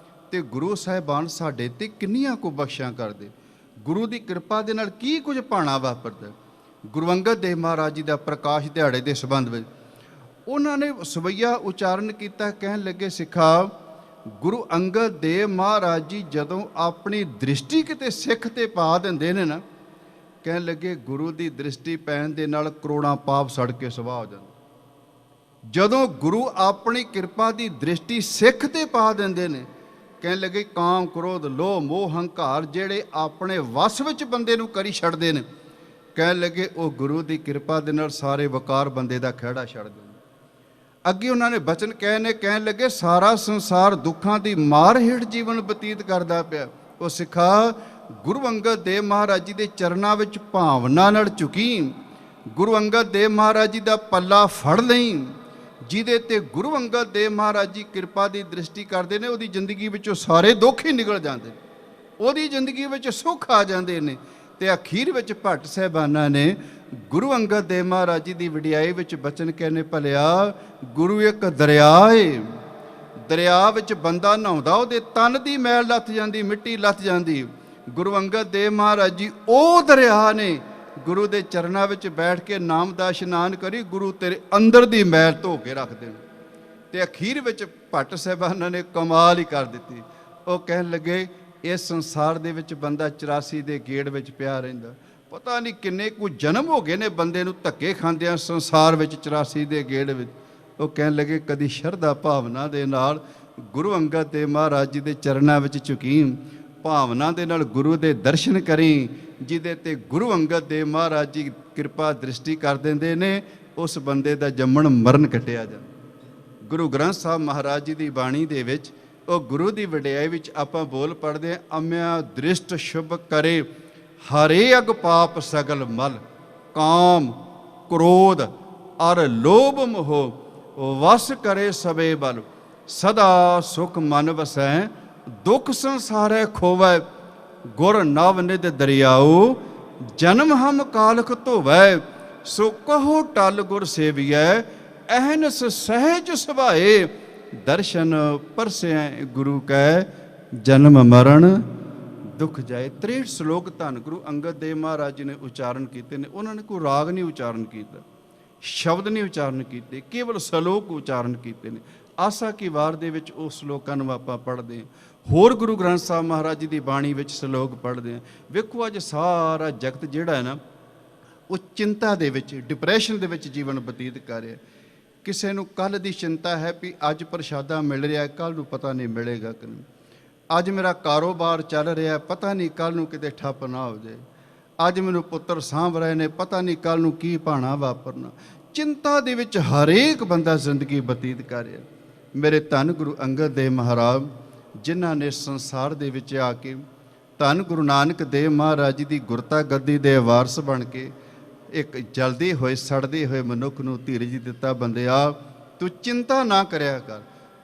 ਤੇ ਗੁਰੂ ਸਾਹਿਬਾਨ ਸਾਡੇ ਤੇ ਕਿੰਨੀਆਂ ਕੁ ਬਖਸ਼ਾਂ ਕਰਦੇ, ਗੁਰੂ ਦੀ ਕਿਰਪਾ ਦੇ ਨਾਲ ਕੀ ਕੁਝ ਭਾਣਾ ਵਾਪਰਦਾ। ਗੁਰੂ ਅੰਗਦ ਦੇਵ ਮਹਾਰਾਜ ਜੀ ਦਾ ਪ੍ਰਕਾਸ਼ ਦਿਹਾੜੇ ਦੇ ਸੰਬੰਧ ਵਿੱਚ ਉਹਨਾਂ ਨੇ ਸਵਈਆ ਉਚਾਰਨ ਕੀਤਾ। ਕਹਿਣ ਲੱਗੇ, ਸਿੱਖਾ, ਗੁਰੂ ਅੰਗਦ ਦੇਵ ਮਹਾਰਾਜ ਜੀ ਜਦੋਂ ਆਪਣੀ ਦ੍ਰਿਸ਼ਟੀ ਕਿਤੇ ਸਿੱਖ ਤੇ ਪਾ ਦਿੰਦੇ ਨੇ ਨਾ, ਕਹਿਣ ਲੱਗੇ ਗੁਰੂ ਦੀ ਦ੍ਰਿਸ਼ਟੀ ਪੈਣ ਦੇ ਨਾਲ ਕਰੋੜਾਂ ਪਾਪ ਸੜ ਕੇ ਸੁਆਹ ਹੋ ਜਾਂਦੇ। ਜਦੋਂ ਗੁਰੂ ਆਪਣੀ ਕਿਰਪਾ ਦੀ ਦ੍ਰਿਸ਼ਟੀ ਸਿੱਖ ਤੇ ਪਾ ਦਿੰਦੇ ਨੇ, ਕਹਿਣ ਲੱਗੇ ਕਾਮ ਕ੍ਰੋਧ ਲੋਭ ਮੋਹ ਹੰਕਾਰ ਜਿਹੜੇ ਆਪਣੇ ਵਸ ਵਿੱਚ ਬੰਦੇ ਨੂੰ ਕਰੀ ਛੱਡਦੇ ਨੇ, ਕਹਿਣ ਲੱਗੇ ਉਹ ਗੁਰੂ ਦੀ ਕਿਰਪਾ ਦੇ ਨਾਲ ਸਾਰੇ ਵਕਾਰ ਬੰਦੇ ਦਾ ਖਹਿੜਾ ਛੱਡ ਦਿੰਦੇ। ਅੱਗੇ ਉਹਨਾਂ ਨੇ ਬਚਨ ਕਹਿਣ ਲੱਗੇ ਸਾਰਾ ਸੰਸਾਰ ਦੁੱਖਾਂ ਦੀ ਮਾਰ ਹੇਠ ਜੀਵਨ ਬਤੀਤ ਕਰਦਾ ਪਿਆ। ਉਹ ਸਿੱਖਾ ਗੁਰੂ ਅੰਗਦ ਦੇਵ ਮਹਾਰਾਜ ਜੀ ਦੇ ਚਰਨਾਂ ਵਿੱਚ ਭਾਵਨਾ ਨਾਲ ਝੁਕੀ, ਗੁਰੂ ਅੰਗਦ ਦੇਵ ਮਹਾਰਾਜ ਜੀ ਦਾ ਪੱਲਾ ਫੜ ਲਈ। ਜਿਹਦੇ ਤੇ ਗੁਰੂ ਅੰਗਦ ਦੇਵ ਮਹਾਰਾਜ ਜੀ ਕਿਰਪਾ ਦੀ ਦ੍ਰਿਸ਼ਟੀ ਕਰਦੇ ਨੇ, ਉਹਦੀ ਜ਼ਿੰਦਗੀ ਵਿੱਚੋਂ ਸਾਰੇ ਦੁੱਖ ਹੀ ਨਿਕਲ ਜਾਂਦੇ ਨੇ, ਉਹਦੀ ਜ਼ਿੰਦਗੀ ਵਿੱਚ ਸੁੱਖ ਆ ਜਾਂਦੇ ਨੇ। ਤੇ ਅਖੀਰ ਵਿੱਚ ਭੱਟ ਸਾਹਿਬਾਨਾਂ ਨੇ ਗੁਰੂ ਅੰਗਦ ਦੇਵ ਮਹਾਰਾਜ ਜੀ ਦੀ ਵਡਿਆਈ ਵਿੱਚ ਬਚਨ ਕਹਿੰਦੇ ਭਲਿਆ ਗੁਰੂ ਇੱਕ ਦਰਿਆ ਏ, ਦਰਿਆ ਵਿੱਚ ਬੰਦਾ ਨਹਾਉਂਦਾ ਉਹਦੇ ਤਨ ਦੀ ਮੈਲ ਲੱਥ ਜਾਂਦੀ, ਮਿੱਟੀ ਲੱਥ ਜਾਂਦੀ। ਗੁਰੂ ਅੰਗਦ ਦੇਵ ਮਹਾਰਾਜ ਜੀ ਉਹ ਦਰਿਆ ਨੇ, ਗੁਰੂ ਦੇ ਚਰਨਾਂ ਵਿੱਚ ਬੈਠ ਕੇ ਨਾਮ ਦਾ ਇਸ਼ਨਾਨ ਕਰੀ, ਗੁਰੂ ਤੇਰੇ ਅੰਦਰ ਦੀ ਮੈਲ ਧੋ ਕੇ ਰੱਖ ਦੇਣ। ਤੇ ਅਖੀਰ ਵਿੱਚ ਭੱਟ ਸਾਹਿਬਾਨਾਂ ਨੇ ਕਮਾਲ ਹੀ ਕਰ ਦਿੱਤੀ। ਉਹ ਕਹਿਣ ਲੱਗੇ ਇਸ ਸੰਸਾਰ ਦੇ ਵਿੱਚ ਬੰਦਾ 84 ਦੇ ਗੇੜ ਵਿੱਚ ਪਿਆ ਰਹਿੰਦਾ, ਪਤਾ ਨਹੀਂ ਕਿੰਨੇ ਕੁ ਜਨਮ ਹੋ ਗਏ ਨੇ ਬੰਦੇ ਨੂੰ ਧੱਕੇ ਖਾਂਦਿਆਂ ਸੰਸਾਰ ਵਿੱਚ 84 ਦੇ ਗੇੜ ਵਿੱਚ। ਉਹ ਕਹਿਣ ਲੱਗੇ ਕਦੀ ਸ਼ਰਧਾ ਭਾਵਨਾ ਦੇ ਨਾਲ ਗੁਰੂ ਅੰਗਦ ਦੇਵ ਮਹਾਰਾਜ ਜੀ ਦੇ ਚਰਨਾਂ ਵਿੱਚ ਝੁਕੀ, ਭਾਵਨਾ ਦੇ ਨਾਲ ਗੁਰੂ ਦੇ ਦਰਸ਼ਨ ਕਰੀ, ਜਿਹਦੇ ਤੇ ਗੁਰੂ ਅੰਗਦ ਦੇਵ ਮਹਾਰਾਜ ਜੀ ਕਿਰਪਾ ਦ੍ਰਿਸ਼ਟੀ ਕਰ ਦਿੰਦੇ ਨੇ, ਉਸ ਬੰਦੇ ਦਾ ਜੰਮਣ ਮਰਨ ਕੱਟਿਆ ਜਾਂਦਾ। ਗੁਰੂ ਗ੍ਰੰਥ ਸਾਹਿਬ ਮਹਾਰਾਜ ਜੀ ਦੀ ਬਾਣੀ ਦੇ ਵਿੱਚ ਉਹ ਗੁਰੂ ਦੀ ਵਡਿਆਈ ਵਿੱਚ ਆਪਾਂ ਬੋਲ ਪੜ੍ਹਦੇ ਹਾਂ, ਅਮਿਆ ਦ੍ਰਿਸ਼ਟ ਸ਼ੁਭ ਕਰੇ ਹਰੇ ਅਗ ਪਾਪ ਸਗਲ ਮਲ, ਕਾਮ ਕ੍ਰੋਧ ਅਰ ਲੋਭ ਮੋਹ ਵਸ ਕਰੇ ਸਵੇ ਬਲ, ਸਦਾ ਸੁਖ ਮਨ ਵਸੈ ਦੁਖ ਸੰਸਾਰੈ ਖੋਵੈ, ਗੁਰ ਨਵ ਨਿਧ ਦਰਿਆਉ ਜਨਮ ਹਮ ਕਾਲਖ ਧੋਵੈ, ਸੋ ਕਹੋ ਟਲ ਗੁਰ ਸੇਵੀਐ ਅਹਨਸ ਸਹਿਜ ਸੁਭਾਏ, ਦਰਸ਼ਨ ਪਰਸੈ ਗੁਰੂ ਕੈ ਜਨਮ ਮਰਨ ਦੁੱਖ ਜਾਏ। 63 ਸ਼ਲੋਕ ਧੰਨ ਗੁਰੂ ਅੰਗਦ ਦੇਵ ਮਹਾਰਾਜ ਜੀ ਨੇ ਉਚਾਰਨ ਕੀਤੇ ਨੇ। ਉਹਨਾਂ ਨੇ ਕੋਈ ਰਾਗ ਨਹੀਂ ਉਚਾਰਨ ਕੀਤਾ, ਸ਼ਬਦ ਨਹੀਂ ਉਚਾਰਨ ਕੀਤੇ, ਕੇਵਲ ਸ਼ਲੋਕ ਉਚਾਰਨ ਕੀਤੇ ਨੇ। ਆਸਾ ਕੀ ਵਾਰ ਦੇ ਵਿੱਚ ਉਹ ਸ਼ਲੋਕਾਂ ਨੂੰ ਆਪਾਂ ਪੜ੍ਹਦੇ ਹਾਂ, ਹੋਰ ਗੁਰੂ ਗ੍ਰੰਥ ਸਾਹਿਬ ਮਹਾਰਾਜ ਜੀ ਦੀ ਬਾਣੀ ਵਿੱਚ ਸ਼ਲੋਕ ਪੜ੍ਹਦੇ ਹਾਂ। ਵੇਖੋ ਅੱਜ ਸਾਰਾ ਜਗਤ ਜਿਹੜਾ ਹੈ ਨਾ, ਉਹ ਚਿੰਤਾ ਦੇ ਵਿੱਚ, ਡਿਪਰੈਸ਼ਨ ਦੇ ਵਿੱਚ ਜੀਵਨ ਬਤੀਤ ਕਰ ਰਿਹਾ। ਕਿਸੇ ਨੂੰ ਕੱਲ੍ਹ ਦੀ ਚਿੰਤਾ ਹੈ ਵੀ ਅੱਜ ਪ੍ਰਸ਼ਾਦਾ ਮਿਲ ਰਿਹਾ, ਕੱਲ੍ਹ ਨੂੰ ਪਤਾ ਨਹੀਂ ਮਿਲੇਗਾ ਕਿ ਨਹੀਂ। ਅੱਜ ਮੇਰਾ ਕਾਰੋਬਾਰ ਚੱਲ ਰਿਹਾ, ਪਤਾ ਨਹੀਂ ਕੱਲ੍ਹ ਨੂੰ ਕਿਤੇ ਠੱਪ ਨਾ ਹੋ ਜਾਏ। ਅੱਜ ਮੈਨੂੰ ਪੁੱਤਰ ਸਾਂਭ ਰਹੇ ਨੇ, ਪਤਾ ਨਹੀਂ ਕੱਲ੍ਹ ਨੂੰ ਕੀ ਭਾਣਾ ਵਾਪਰਨਾ। ਚਿੰਤਾ ਦੇ ਵਿੱਚ ਹਰੇਕ ਬੰਦਾ ਜ਼ਿੰਦਗੀ ਬਤੀਤ ਕਰ ਰਿਹਾ। ਮੇਰੇ ਧੰਨ ਗੁਰੂ ਅੰਗਦ ਦੇਵ ਮਹਾਰਾਜ ਜਿਨ੍ਹਾਂ ਨੇ ਸੰਸਾਰ ਦੇ ਵਿੱਚ ਆ ਕੇ ਧੰਨ ਗੁਰੂ ਨਾਨਕ ਦੇਵ ਮਹਾਰਾਜ ਜੀ ਦੀ ਗੁਰਤਾ ਗੱਦੀ ਦੇ ਵਾਰਸ ਬਣ ਕੇ ਇੱਕ ਜਲਦੇ ਹੋਏ ਸੜਦੇ ਹੋਏ ਮਨੁੱਖ ਨੂੰ ਧੀਰਜ ਦਿੱਤਾ। ਬੰਦਿਆ ਤੂੰ ਚਿੰਤਾ ਨਾ ਕਰਿਆ ਕਰ,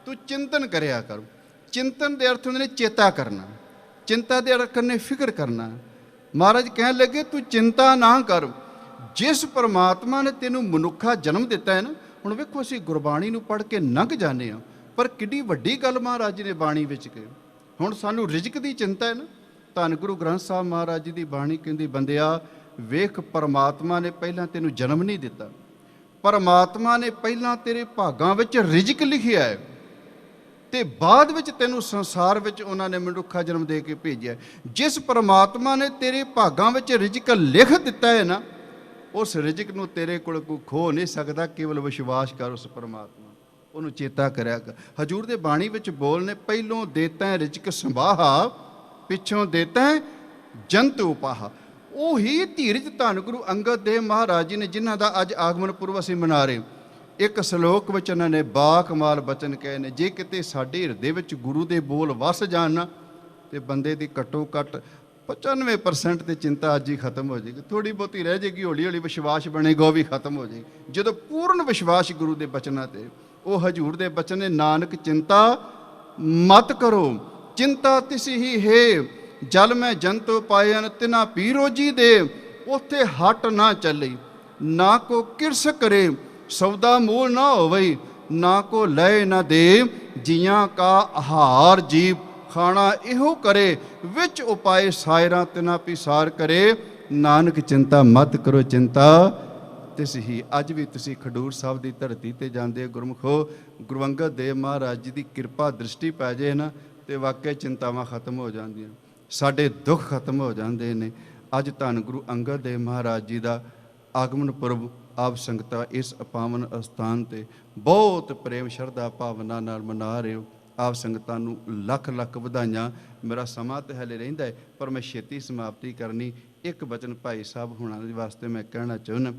ਤੂੰ ਚਿੰਤਨ ਕਰਿਆ ਕਰ। ਚਿੰਤਨ ਦੇ ਅਰਥ ਹੁੰਦੇ ਨੇ ਚੇਤਾ ਕਰਨਾ, ਚਿੰਤਾ ਦੇ ਅਰਥ ਨੇ ਫਿਕਰ ਕਰਨਾ। ਮਹਾਰਾਜ ਕਹਿਣ ਲੱਗੇ ਤੂੰ ਚਿੰਤਾ ਨਾ ਕਰ, ਜਿਸ ਪਰਮਾਤਮਾ ਨੇ ਤੈਨੂੰ ਮਨੁੱਖਾ ਜਨਮ ਦਿੱਤਾ ਹੈ ਨਾ। ਹੁਣ ਵੇਖੋ ਅਸੀਂ ਗੁਰਬਾਣੀ ਨੂੰ ਪੜ੍ਹ ਕੇ ਲੰਘ ਜਾਂਦੇ ਹਾਂ, ਪਰ ਕਿੱਡੀ ਵੱਡੀ ਗੱਲ ਮਹਾਰਾਜ ਜੀ ਨੇ ਬਾਣੀ ਵਿੱਚ ਕਹੀ। ਹੁਣ ਸਾਨੂੰ ਰਿਜ਼ਕ ਦੀ ਚਿੰਤਾ ਹੈ ਨਾ, ਧੰਨ ਗੁਰੂ ਗ੍ਰੰਥ ਸਾਹਿਬ ਮਹਾਰਾਜ ਜੀ ਦੀ ਬਾਣੀ ਕਹਿੰਦੀ ਬੰਦਿਆ ਵੇਖ ਪਰਮਾਤਮਾ ਨੇ ਪਹਿਲਾਂ ਤੈਨੂੰ ਜਨਮ ਨਹੀਂ ਦਿੱਤਾ, ਪਰਮਾਤਮਾ ਨੇ ਪਹਿਲਾਂ ਤੇਰੇ ਭਾਗਾਂ ਵਿੱਚ ਰਿਜ਼ਕ ਲਿਖਿਆ ਹੈ ਤੇ ਬਾਅਦ ਵਿੱਚ ਤੈਨੂੰ ਸੰਸਾਰ ਵਿੱਚ ਉਹਨਾਂ ਨੇ ਮਨੁੱਖਾ ਜਨਮ ਦੇ ਕੇ ਭੇਜਿਆ। ਜਿਸ ਪਰਮਾਤਮਾ ਨੇ ਤੇਰੇ ਭਾਗਾਂ ਵਿੱਚ ਰਿਜ਼ਕ ਲਿਖ ਦਿੱਤਾ ਹੈ ਨਾ, ਉਸ ਰਿਜ਼ਕ ਨੂੰ ਤੇਰੇ ਕੋਲ ਕੋਈ ਖੋ ਨਹੀਂ ਸਕਦਾ। ਕੇਵਲ ਵਿਸ਼ਵਾਸ ਕਰ ਉਸ ਪਰਮਾਤਮਾ, ਉਹਨੂੰ ਚੇਤਾ ਕਰਿਆ ਕਰ। ਹਜੂਰ ਦੇ ਬਾਣੀ ਵਿੱਚ ਬੋਲਨੇ ਪਹਿਲੋਂ ਦੇਤਾ ਰਿਜ਼ਕ ਸੰਭਾਹਾ, ਪਿੱਛੋਂ ਦੇਤਾ ਜੰਤ ਉਪਾਹਾ। ਉਹੀ ਧੀਰਜ ਧੰਨ ਗੁਰੂ ਅੰਗਦ ਦੇਵ ਮਹਾਰਾਜ ਜੀ ਨੇ, ਜਿਨ੍ਹਾਂ ਦਾ ਅੱਜ ਆਗਮਨ ਪੁਰਬ ਅਸੀਂ ਮਨਾ ਰਹੇ। ਇੱਕ ਸ਼ਲੋਕ ਵਿੱਚ ਉਹਨਾਂ ਨੇ ਬਾਕਮਾਲ ਬਚਨ ਕਹੇ ਨੇ, ਜੇ ਕਿਤੇ ਸਾਡੇ ਹਿਰਦੇ ਵਿੱਚ ਗੁਰੂ ਦੇ ਬੋਲ ਵਸ ਜਾਣ ਨਾ ਤੇ ਬੰਦੇ ਦੀ ਘੱਟੋ ਘੱਟ 95% ਤੇ ਚਿੰਤਾ ਅੱਜ ਹੀ ਖਤਮ ਹੋ ਜਾਏਗੀ। ਥੋੜ੍ਹੀ ਬਹੁਤੀ ਰਹਿ ਜਾਏਗੀ, ਹੌਲੀ ਹੌਲੀ ਵਿਸ਼ਵਾਸ ਬਣੇਗਾ, ਉਹ ਵੀ ਖਤਮ ਹੋ ਜਾਏਗੀ। ਜਦੋਂ ਪੂਰਨ ਵਿਸ਼ਵਾਸ ਗੁਰੂ ਦੇ ਬਚਨਾਂ ਤੇ, ਉਹ ਹਜੂਰ ਦੇ ਬਚਨ ਨੇ, ਨਾਨਕ ਚਿੰਤਾ ਮਤ ਕਰੋ, ਚਿੰਤਾ ਤਿਸ ਹੀ ਹੈ ਜਲ ਮੈਂ ਜੰਤੋ ਪਾਇਨ ਤਿਨਾ ਪੀ ਰੋਜੀ ਦੇ, ਉੱਥੇ ਹਟ ਨਾ ਚੱਲੇ, ਨਾ ਕੋ ਕਿਰਸ ਕਰੇ ਸੌਦਾ ਮੂਲ ਨਾ ਹੋਵਈ, ਨਾ ਕੋ ਲੈ ਨਾ ਦੇ ਜੀਆਂ ਕਾ ਆਹਾਰ ਜੀਵ ਖਾਣਾ ਇਹੋ ਕਰੇ, ਵਿੱਚ ਉਪਾਏ ਸਾਇਰਾਂ ਤਿਨਾ ਪਿਸਾਰ ਕਰੇ, ਨਾਨਕ ਚਿੰਤਾ ਮਤ ਕਰੋ ਚਿੰਤਾ ਤਿਸ ਹੀ। ਅੱਜ ਵੀ ਤੁਸੀਂ ਖਡੂਰ ਸਾਹਿਬ ਦੀ ਧਰਤੀ ਤੇ ਜਾਂਦੇ ਗੁਰਮੁਖੋ, ਗੁਰੂ ਅੰਗਦ ਦੇਵ ਮਹਾਰਾਜ ਜੀ ਦੀ ਕਿਰਪਾ ਦ੍ਰਿਸ਼ਟੀ ਪੈ ਜਾਏ ਨਾ ਤੇ ਵਾਕਿਆ ਚਿੰਤਾਵਾਂ ਖਤਮ ਹੋ ਜਾਂਦੀਆਂ, ਸਾਡੇ ਦੁੱਖ ਖਤਮ ਹੋ ਜਾਂਦੇ ਨੇ। ਅੱਜ ਧੰਨ ਗੁਰੂ ਅੰਗਦ ਦੇਵ ਮਹਾਰਾਜ ਜੀ ਦਾ ਆਗਮਨ ਪੁਰਬ ਆਪ ਸੰਗਤਾਂ ਇਸ ਪਾਵਨ ਅਸਥਾਨ ਤੇ ਬਹੁਤ ਪ੍ਰੇਮ ਸ਼ਰਧਾ ਭਾਵਨਾ ਨਾਲ ਮਨਾ ਰਹੇ ਹੋ। ਆਪ ਸੰਗਤਾਂ ਨੂੰ ਲੱਖ ਲੱਖ ਵਧਾਈਆਂ। ਮੇਰਾ ਸਮਾਂ ਤਾਂ ਹਲੇ ਰਹਿੰਦਾ ਹੈ, ਪਰ ਮੈਂ ਛੇਤੀ ਸਮਾਪਤੀ ਕਰਨੀ। ਇੱਕ ਬਚਨ ਭਾਈ ਸਾਹਿਬ ਹੁਣਾਂ ਦੇ ਵਾਸਤੇ ਮੈਂ ਕਹਿਣਾ ਚਾਹੁੰਦਾ।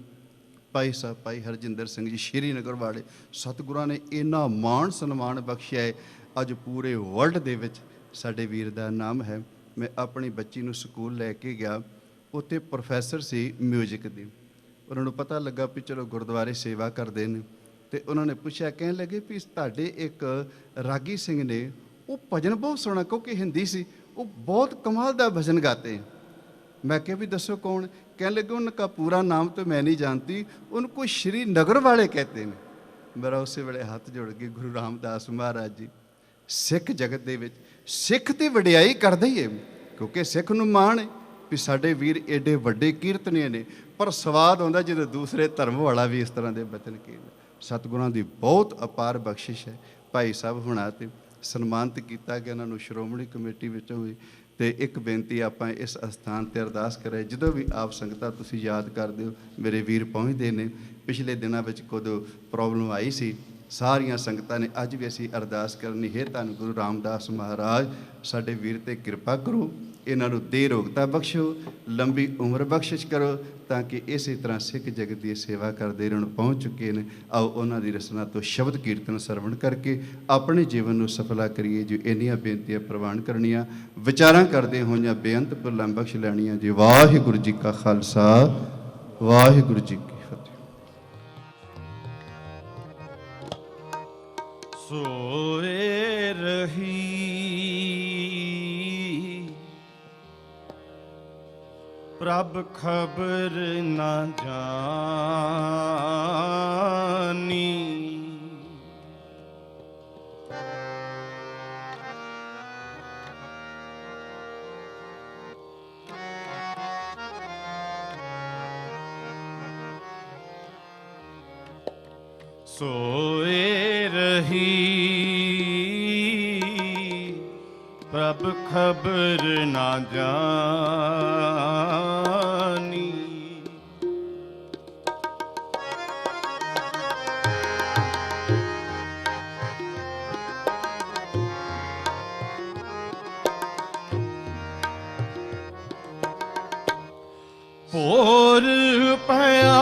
ਭਾਈ ਸਾਹਿਬ ਭਾਈ ਹਰਜਿੰਦਰ ਸਿੰਘ ਜੀ ਸ਼੍ਰੀਨਗਰ ਵਾਲੇ, ਸਤਿਗੁਰਾਂ ਨੇ ਇੰਨਾ ਮਾਣ ਸਨਮਾਨ ਬਖਸ਼ਿਆ ਹੈ, ਅੱਜ ਪੂਰੇ ਵਰਲਡ ਦੇ ਵਿੱਚ ਸਾਡੇ ਵੀਰ ਦਾ ਨਾਮ ਹੈ। ਮੈਂ ਆਪਣੀ ਬੱਚੀ ਨੂੰ ਸਕੂਲ ਲੈ ਕੇ ਗਿਆ, ਉੱਥੇ ਪ੍ਰੋਫੈਸਰ ਸੀ ਮਿਊਜ਼ਿਕ ਦੀ। ਉਹਨਾਂ ਨੂੰ ਪਤਾ ਲੱਗਾ ਵੀ ਚਲੋ ਗੁਰਦੁਆਰੇ ਸੇਵਾ ਕਰਦੇ ਨੇ, ਅਤੇ ਉਹਨਾਂ ਨੇ ਪੁੱਛਿਆ, ਕਹਿਣ ਲੱਗੇ ਵੀ ਤੁਹਾਡੇ ਇੱਕ ਰਾਗੀ ਸਿੰਘ ਨੇ, ਉਹ ਭਜਨ ਬਹੁਤ ਸੋਹਣਾ, ਕਿਉਂਕਿ ਹਿੰਦੀ ਸੀ, ਉਹ ਬਹੁਤ ਕਮਾਲ ਦਾ ਭਜਨ ਗਾਤੇ। मैं क्या भी दसो कौन? कहने लगे उनका पूरा नाम तो मैं नहीं जानती, उनको श्रीनगर वाले कहते हैं। मेरा उस वेले हाथ जोड़ के गुरु रामदास महाराज जी, सिख जगत दे विच सिख ते वडियाई करदे ही है, क्योंकि सिख नूं माण है भी साडे वीर एडे वड्डे कीर्तनीय ने। पर स्वाद आउंदा जदों दूसरे धर्म वाला भी इस तरह के बचन कहंदा। सतगुरां दी बहुत अपार बख्शिश है। भाई साहब हुणां ते सन्मानित किया गया, उन्होंने श्रोमणी कमेटी विचों भी। तो एक बेनती आप इस अस्थान पर अरदास करें, जो भी आप संगतां तुसीं याद करते हो, मेरे वीर पहुँचते हैं। पिछले दिनों में कदों प्रॉब्लम आई सी, सारिया संगतां ने अज भी असीं अरदास करनी है, धन गुरु रामदास महाराज साडे वीर ते कृपा करो, इन्हां नूं देरोगता बख्शो, लंबी उम्र बख्शिश करो, ताकि इस तरह सिख जगत की सेवा करते रहन पहुँच चुके हैं। आओ उन्हां दी रसना तो शब्द कीर्तन सरवण करके अपने जीवन को सफला करिए। जो इन्नियां बेनतियां प्रवान करनियां, विचारां करदे होइयां बेअंत भुलां बख्श लैणियां जी। वाहिगुरू जी का खालसा, वाहिगुरू जी की फतेह। सोए रही प्रभ खबर न जानी, सोए रही प्रभ खबर ना जानी, भोर पया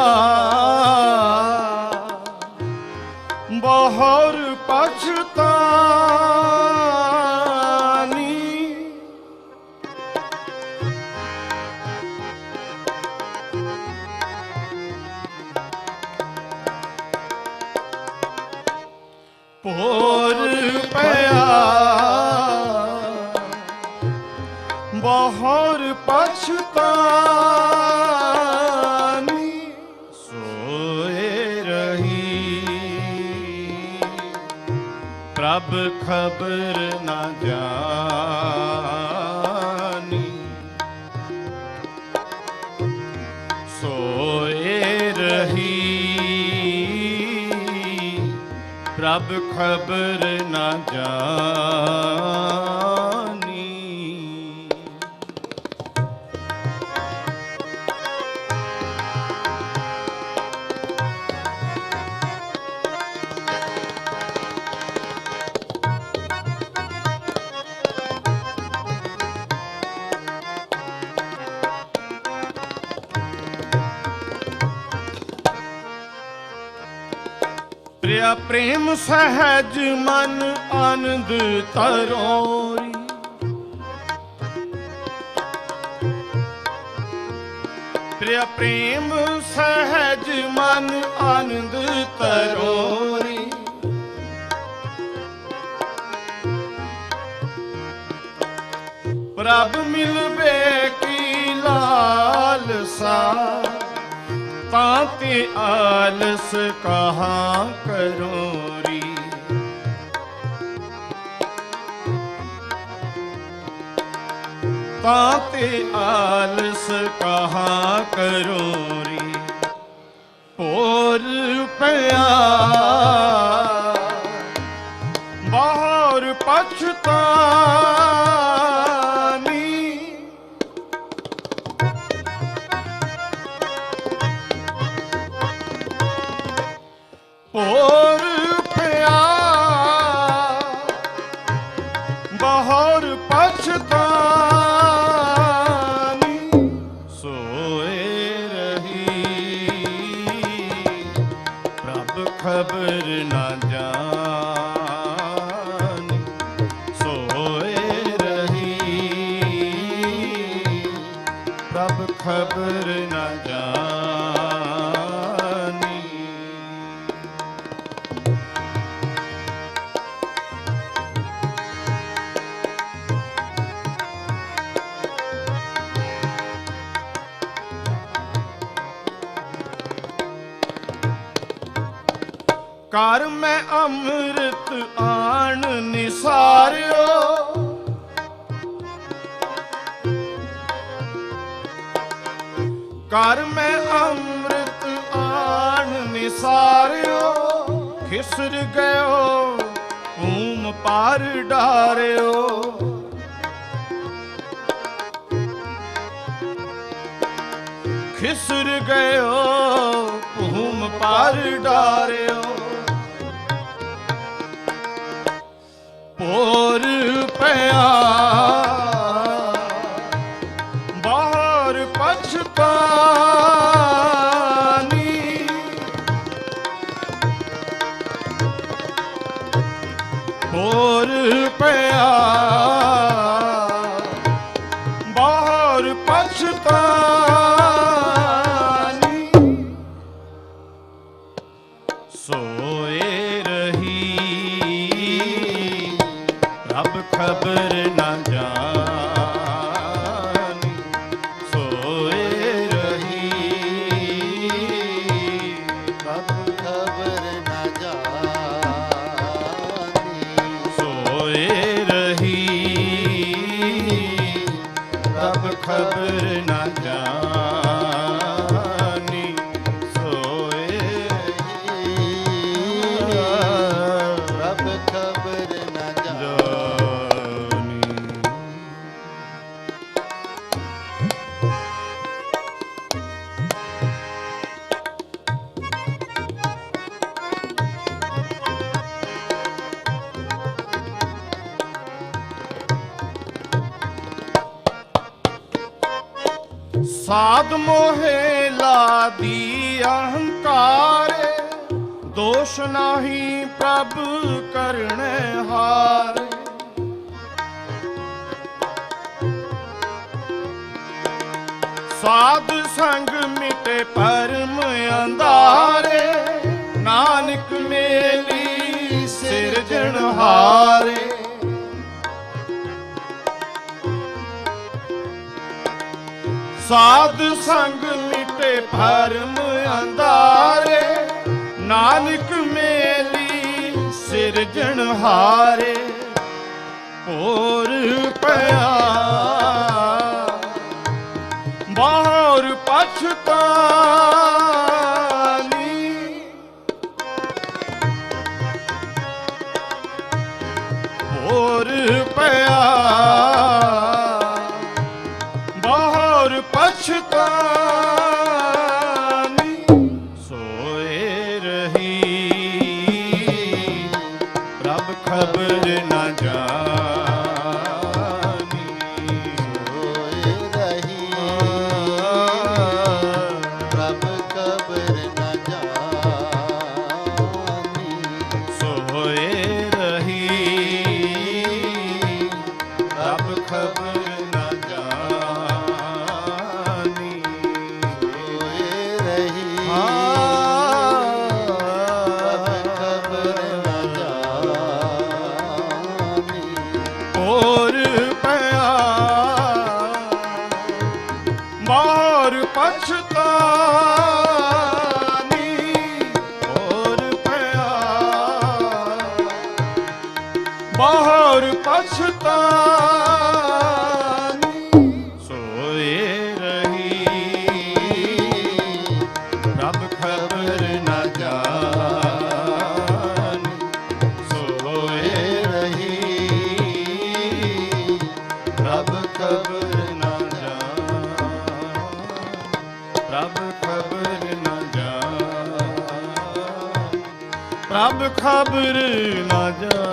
बहुर पछतानी, भोर पया बहुर पछतानी, सोए रही प्रभ खबर न जानी, सोए रही प्रभ खबर न जानी। प्रिया प्रेम सहज मन आनंद तरोरी, प्रिया प्रेम सहज मन आनंद तरोरी, प्रभ मिलबे की लालसा, ताते आलस कहाँ करोरी, ताते आलस कहाँ करोरी, पोर पया बाहर पछतानी, पोर पया खबर न जानी। कर मैं अमृत आन निसारियो, कर मैं अमृत आन निसारियो, खिसर गयो ऊम पार डारियो। खिसर गयो ऊम पार डारियो। पोर पया बाहर पछतानी, पोर पया बाहर पछतानी। सोए रही रब खबर न जानी। सोए रही रब खबर न जानी। सोए रही रब खबर न जानी। सोए रब खबर न जानी। साध मोहे लादी अहंकार, दोष नाही प्रभ करने हार। साध संग मिटे परम अंधारे, नानक मेली सिरजनहारे। साध संग मिटे भरम अंधारे, नानक मेली सिरजनहारे। पोर पया बाहर पछतानी। पोर पया बाहर पछतानी। सोए रही रब खबर न जानी। सोए रही रब खबर न जानी। सोए रही रब खबर न जानी। सोए रही रब खबर न जानी। और पया बाहर पछतानी। और पया बाहर पछतानी। सोए रही रब खबर न जानी। सोए रही रब खबर न जानी। रब खबर न जानी। रब खबर न जानी।